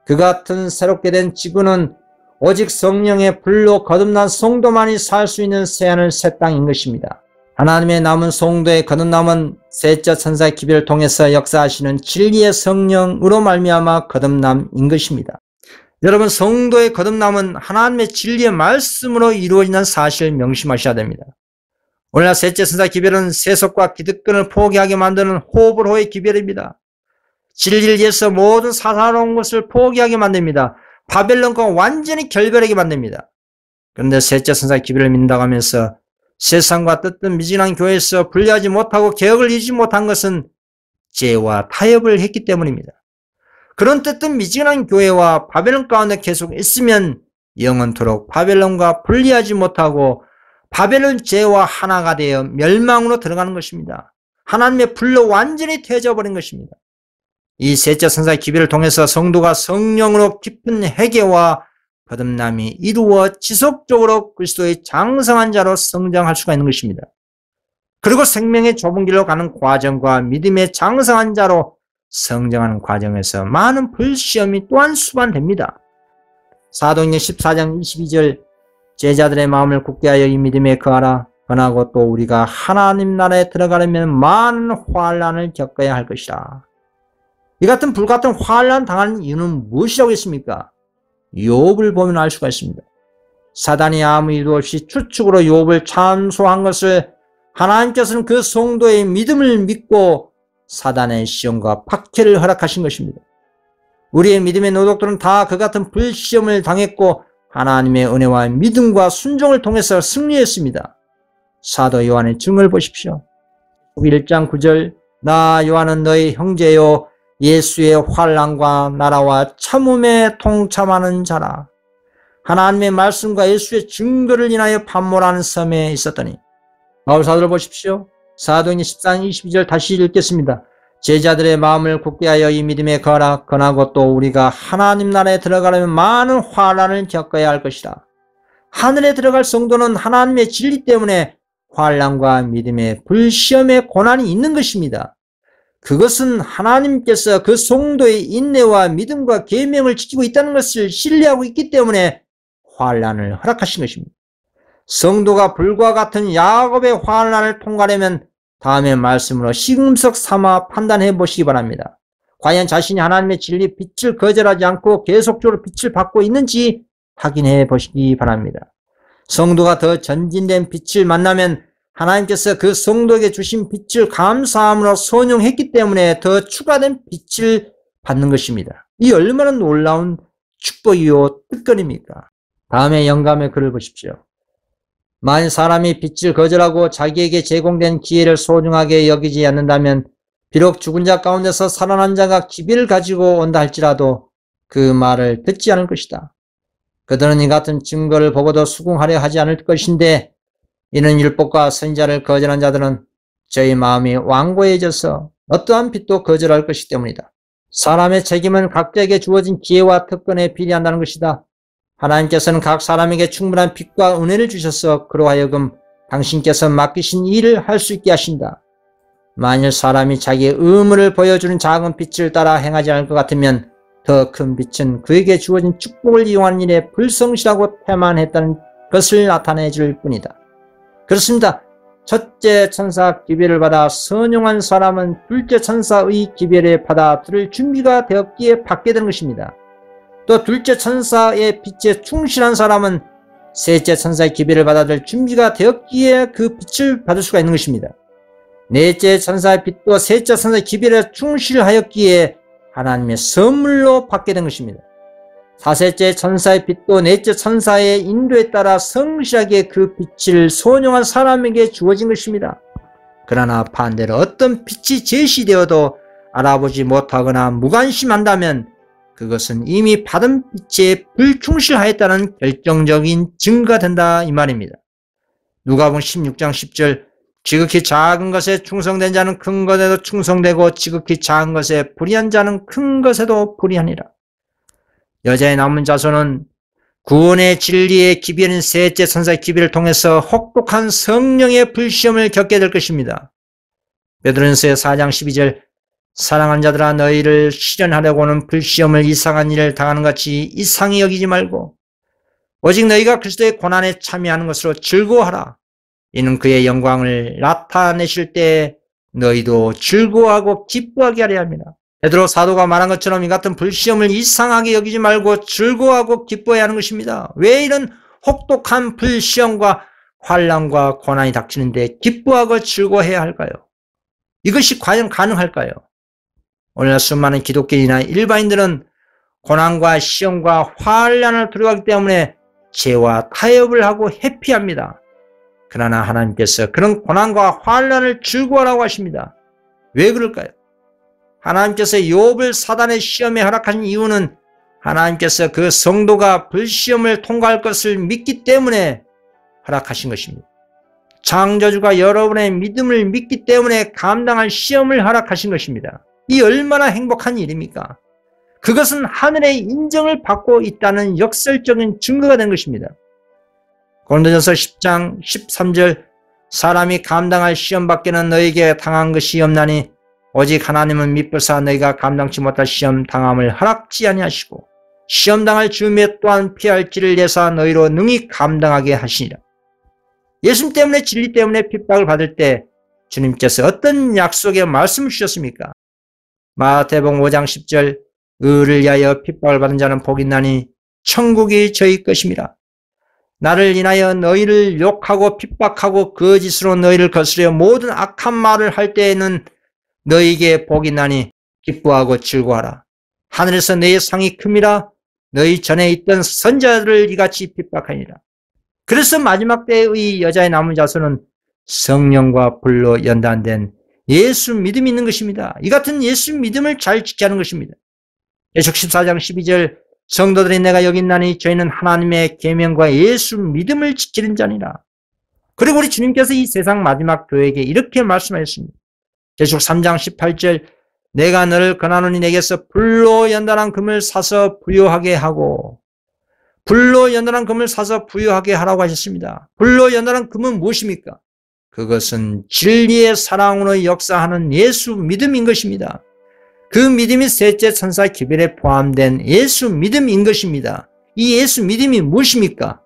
그 같은 새롭게 된 지구는 오직 성령의 불로 거듭난 성도만이 살 수 있는 새하늘 새 땅인 것입니다. 하나님의 남은 성도의 거듭남은 셋째 천사의 기별을 통해서 역사하시는 진리의 성령으로 말미암아 거듭남인 것입니다. 여러분, 성도의 거듭남은 하나님의 진리의 말씀으로 이루어지는 사실을 명심하셔야 됩니다. 오늘날 셋째 천사 기별은 세속과 기득권을 포기하게 만드는 호불호의 기별입니다. 진리를 위해서 모든 사사로운 것을 포기하게 만듭니다. 바벨론과 완전히 결별하게 만듭니다. 그런데 셋째 천사 기별을 믿는다고 하면서 세상과 뜻든 미진한 교회에서 분리하지 못하고 개혁을 이루지 못한 것은 죄와 타협을 했기 때문입니다. 그런 뜻든 미진한 교회와 바벨론 가운데 계속 있으면 영원토록 바벨론과 분리하지 못하고 바벨론 죄와 하나가 되어 멸망으로 들어가는 것입니다. 하나님의 불로 완전히 퇴져 버린 것입니다. 이 셋째 천사의 기별을 통해서 성도가 성령으로 깊은 회개와 거듭남이 이루어 지속적으로 그리스도의 장성한 자로 성장할 수가 있는 것입니다. 그리고 생명의 좁은 길로 가는 과정과 믿음의 장성한 자로 성장하는 과정에서 많은 불시험이 또한 수반됩니다. 사도행전 14장 22절 제자들의 마음을 굳게 하여 이 믿음에 거하라. 그러고 또 우리가 하나님 나라에 들어가려면 많은 환난을 겪어야 할 것이라. 이 같은 불같은 환난 당하는 이유는 무엇이라고 했습니까? 욥을 보면 알 수가 있습니다. 사단이 아무 이유 없이 추측으로 욥을 참소한 것을 하나님께서는 그 성도의 믿음을 믿고 사단의 시험과 박해를 허락하신 것입니다. 우리의 믿음의 노독들은 다 그 같은 불시험을 당했고 하나님의 은혜와 믿음과 순종을 통해서 승리했습니다. 사도 요한의 증을 보십시오. 1장 9절 나 요한은 너희 형제요 예수의 환난과 나라와 참음에 통참하는 자라. 하나님의 말씀과 예수의 증거를 인하여 반모라는 섬에 있었더니 바울 사도를 보십시오. 사도행전 14장 22절 다시 읽겠습니다. 제자들의 마음을 굳게 하여 이 믿음에 거하라. 그러고 또 우리가 하나님 나라에 들어가려면 많은 환난을 겪어야 할 것이라. 하늘에 들어갈 성도는 하나님의 진리 때문에 환난과 믿음의 불시험의 고난이 있는 것입니다. 그것은 하나님께서 그 성도의 인내와 믿음과 계명을 지키고 있다는 것을 신뢰하고 있기 때문에 환난을 허락하신 것입니다. 성도가 불과 같은 야곱의 환난을 통과하려면 다음의 말씀으로 시금석 삼아 판단해 보시기 바랍니다. 과연 자신이 하나님의 진리 빛을 거절하지 않고 계속적으로 빛을 받고 있는지 확인해 보시기 바랍니다. 성도가 더 전진된 빛을 만나면 하나님께서 그 성도에게 주신 빛을 감사함으로 선용했기 때문에 더 추가된 빛을 받는 것입니다. 이 얼마나 놀라운 축복이요 특권입니까? 다음에 영감의 글을 보십시오. 만일 사람이 빛을 거절하고 자기에게 제공된 기회를 소중하게 여기지 않는다면 비록 죽은 자 가운데서 살아난 자가 기별을 가지고 온다 할지라도 그 말을 듣지 않을 것이다. 그들은 이 같은 증거를 보고도 수긍하려 하지 않을 것인데 이는 율법과 선지자를 거절한 자들은 저희 마음이 완고해져서 어떠한 빛도 거절할 것이기 때문이다. 사람의 책임은 각자에게 주어진 기회와 특권에 비례한다는 것이다. 하나님께서는 각 사람에게 충분한 빛과 은혜를 주셔서 그로 하여금 당신께서 맡기신 일을 할 수 있게 하신다. 만일 사람이 자기의 의무를 보여주는 작은 빛을 따라 행하지 않을 것 같으면 더 큰 빛은 그에게 주어진 축복을 이용하는 일에 불성실하고 태만했다는 것을 나타내 줄 뿐이다. 그렇습니다. 첫째 천사 기별을 받아 선용한 사람은 둘째 천사의 기별에 받아들일 준비가 되었기에 받게 되는 것입니다. 또 둘째 천사의 빛에 충실한 사람은 셋째 천사의 기별을 받아들 준비가 되었기에 그 빛을 받을 수가 있는 것입니다. 넷째 천사의 빛도 셋째 천사의 기별에 충실하였기에 하나님의 선물로 받게 된 것입니다. 다섯째 천사의 빛도 넷째 천사의 인도에 따라 성실하게 그 빛을 소용한 사람에게 주어진 것입니다. 그러나 반대로 어떤 빛이 제시되어도 알아보지 못하거나 무관심한다면 그것은 이미 받은 빛에 불충실하였다는 결정적인 증거가 된다 이 말입니다. 누가복음 16장 10절 지극히 작은 것에 충성된 자는 큰 것에도 충성되고 지극히 작은 것에 불의한 자는 큰 것에도 불의하니라. 여자의 남은 자손은 구원의 진리의 기별인 셋째 천사의 기별을 통해서 혹독한 성령의 불시험을 겪게 될 것입니다. 베드로전서 4장 12절 사랑하는 자들아 너희를 실현하려고는 불시험을 이상한 일을 당하는 같이 이상히 여기지 말고 오직 너희가 그리스도의 고난에 참여하는 것으로 즐거워하라. 이는 그의 영광을 나타내실 때 너희도 즐거워하고 기뻐하게 하려 합니다. 베드로 사도가 말한 것처럼 이 같은 불시험을 이상하게 여기지 말고 즐거워하고 기뻐해야 하는 것입니다. 왜 이런 혹독한 불시험과 환난과 고난이 닥치는데 기뻐하고 즐거워해야 할까요? 이것이 과연 가능할까요? 오늘날 수많은 기독교인이나 일반인들은 고난과 시험과 환난을 두려워하기 때문에 죄와 타협을 하고 회피합니다. 그러나 하나님께서 그런 고난과 환난을 즐거워하라고 하십니다. 왜 그럴까요? 하나님께서 욥을 사단의 시험에 허락하신 이유는 하나님께서 그 성도가 불시험을 통과할 것을 믿기 때문에 허락하신 것입니다. 창조주가 여러분의 믿음을 믿기 때문에 감당할 시험을 허락하신 것입니다. 이 얼마나 행복한 일입니까? 그것은 하늘의 인정을 받고 있다는 역설적인 증거가 된 것입니다. 고린도전서 10장 13절 사람이 감당할 시험밖에는 너에게 당한 것이 없나니 오직 하나님은 미쁘사 너희가 감당치 못할 시험 당함을 허락지 아니하시고 시험 당할 즈음에 또한 피할 길을 내사 너희로 능히 감당하게 하시니라. 예수님 때문에 진리 때문에 핍박을 받을 때 주님께서 어떤 약속의 말씀을 주셨습니까? 마태복음 5장 10절 의를 위하여 핍박을 받은 자는 복이 있나니 천국이 저희 것임이라. 나를 인하여 너희를 욕하고 핍박하고 거짓으로 너희를 거스려 모든 악한 말을 할 때에는 너희에게 복이 있나니 기뻐하고 즐거워하라. 하늘에서 너희의 상이 큼이라. 너희 전에 있던 선자들을 이같이 핍박하니라. 그래서 마지막 때의 여자의 남은 자손은 성령과 불로 연단된 예수 믿음이 있는 것입니다. 이 같은 예수 믿음을 잘 지켜야 하는 것입니다. 계시록 14장 12절 성도들이 내가 여기 있나니 저희는 하나님의 계명과 예수 믿음을 지키는 자니라. 그리고 우리 주님께서 이 세상 마지막 교회에게 이렇게 말씀하셨습니다. 계시록 3장 18절 내가 너를 권하노니 내게서 불로 연단한 금을 사서 부요하게 하고 불로 연단한 금을 사서 부요하게 하라고 하셨습니다. 불로 연단한 금은 무엇입니까? 그것은 진리의 사랑으로 역사하는 예수 믿음인 것입니다. 그 믿음이 셋째 천사 기별에 포함된 예수 믿음인 것입니다. 이 예수 믿음이 무엇입니까?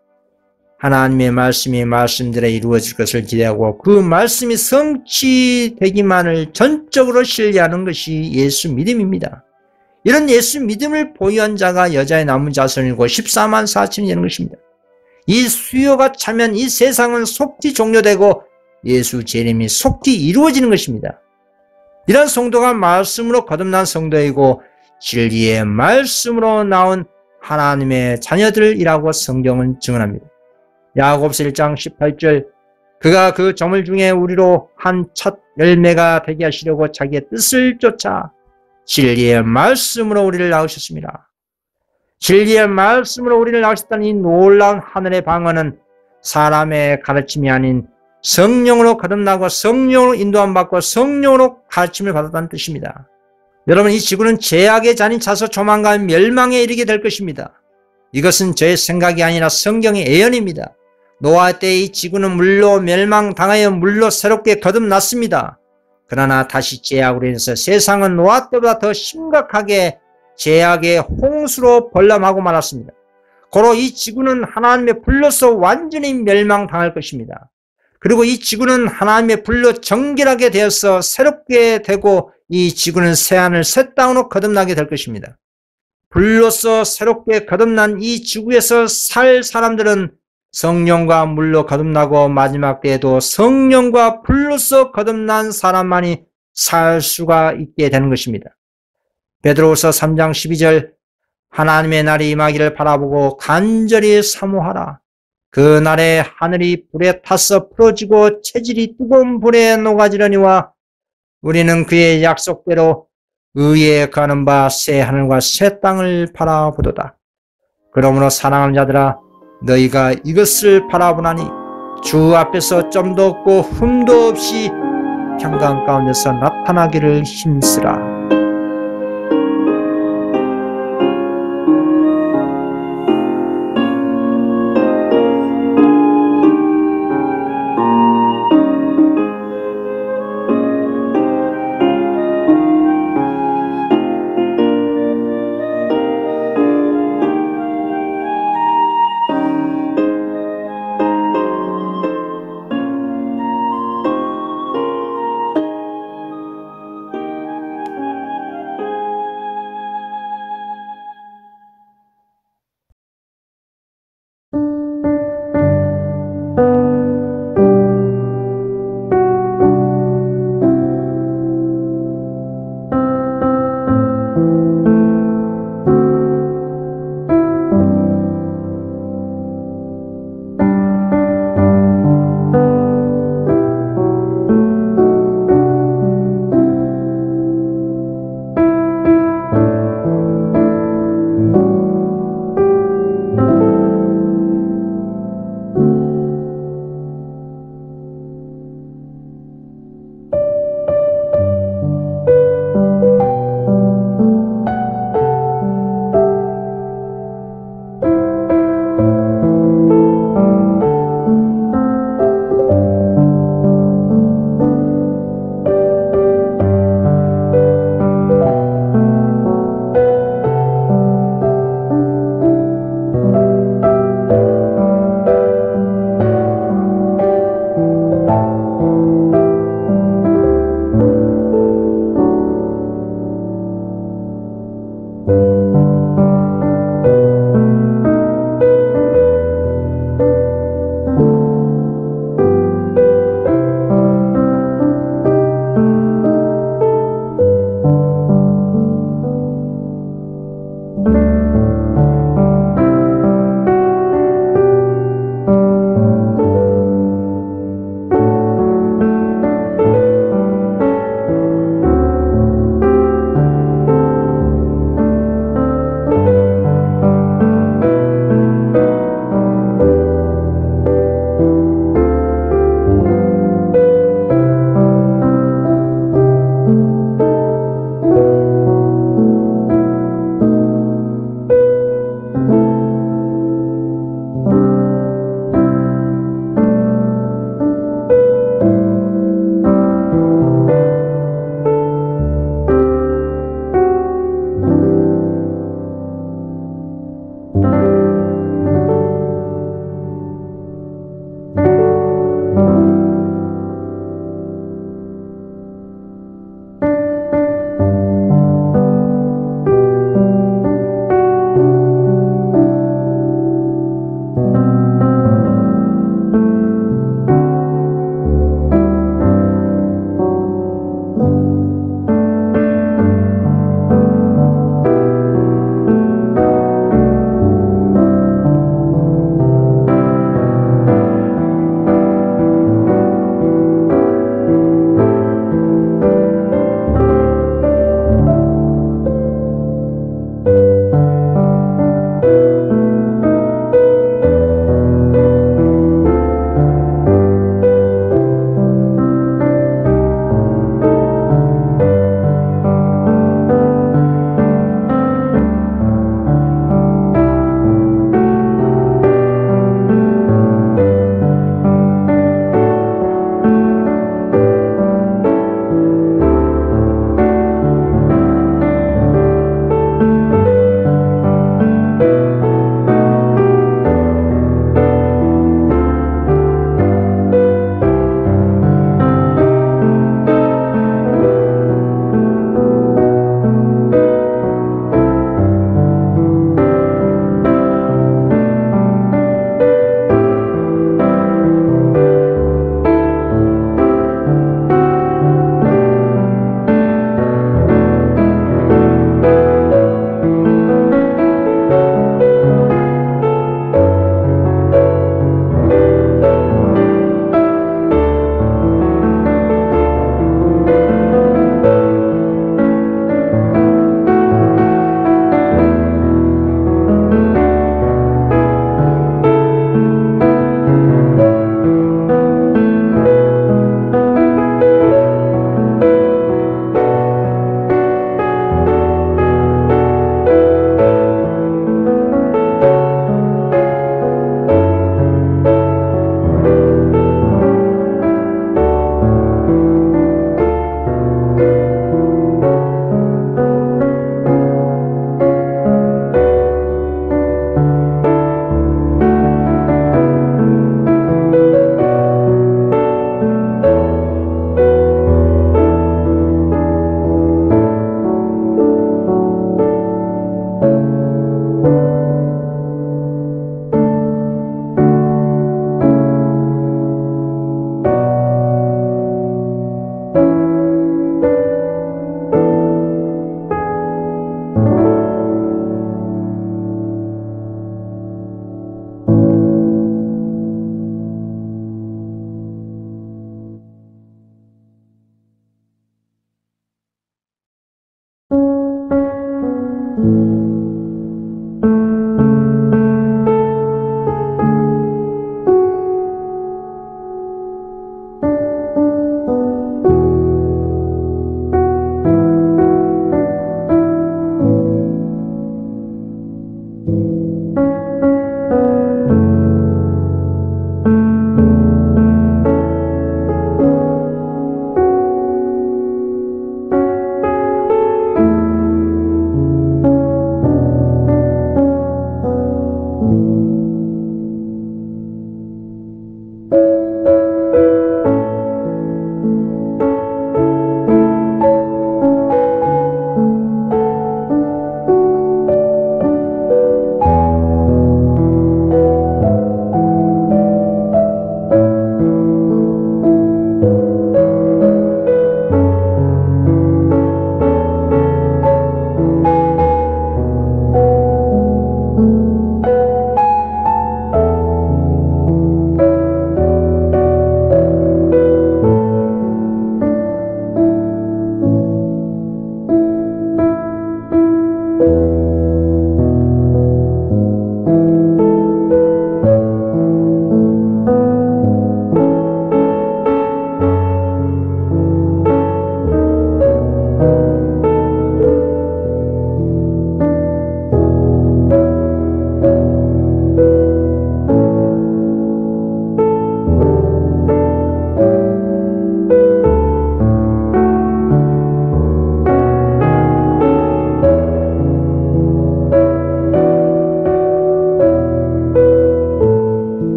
하나님의 말씀이 말씀대로 이루어질 것을 기대하고 그 말씀이 성취되기만을 전적으로 신뢰하는 것이 예수 믿음입니다. 이런 예수 믿음을 보유한 자가 여자의 남은 자손이고 14만 4천이 되는 것입니다. 이 수요가 차면 이 세상은 속히 종료되고 예수 재림이 속히 이루어지는 것입니다. 이런 성도가 말씀으로 거듭난 성도이고 진리의 말씀으로 나온 하나님의 자녀들이라고 성경은 증언합니다. 야고보서 1장 18절 그가 그 저물 중에 우리로 한 첫 열매가 되게 하시려고 자기의 뜻을 쫓아 진리의 말씀으로 우리를 낳으셨습니다. 진리의 말씀으로 우리를 낳으셨다는 이 놀라운 하늘의 방언은 사람의 가르침이 아닌 성령으로 거듭나고 성령으로 인도함 받고 성령으로 가르침을 받았다는 뜻입니다. 여러분 이 지구는 죄악의 잔이 차서 조만간 멸망에 이르게 될 것입니다. 이것은 저의 생각이 아니라 성경의 예언입니다. 노아 때 이 지구는 물로 멸망당하여 물로 새롭게 거듭났습니다. 그러나 다시 죄악으로 인해서 세상은 노아 때보다 더 심각하게 죄악의 홍수로 벌람하고 말았습니다. 고로 이 지구는 하나님의 불로서 완전히 멸망당할 것입니다. 그리고 이 지구는 하나님의 불로 정결하게 되어서 새롭게 되고 이 지구는 새하늘 새 땅으로 거듭나게 될 것입니다. 불로서 새롭게 거듭난 이 지구에서 살 사람들은 성령과 물로 거듭나고 마지막 때에도 성령과 불로서 거듭난 사람만이 살 수가 있게 되는 것입니다. 베드로후서 3장 12절 하나님의 날이 임하기를 바라보고 간절히 사모하라. 그 날에 하늘이 불에 타서 풀어지고 체질이 뜨거운 불에 녹아지려니와 우리는 그의 약속대로 의에 가는 바 새 하늘과 새 땅을 바라보도다. 그러므로 사랑하는 자들아 너희가 이것을 바라보나니 주 앞에서 점도 없고 흠도 없이 평강 가운데서 나타나기를 힘쓰라.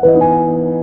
주옵소서.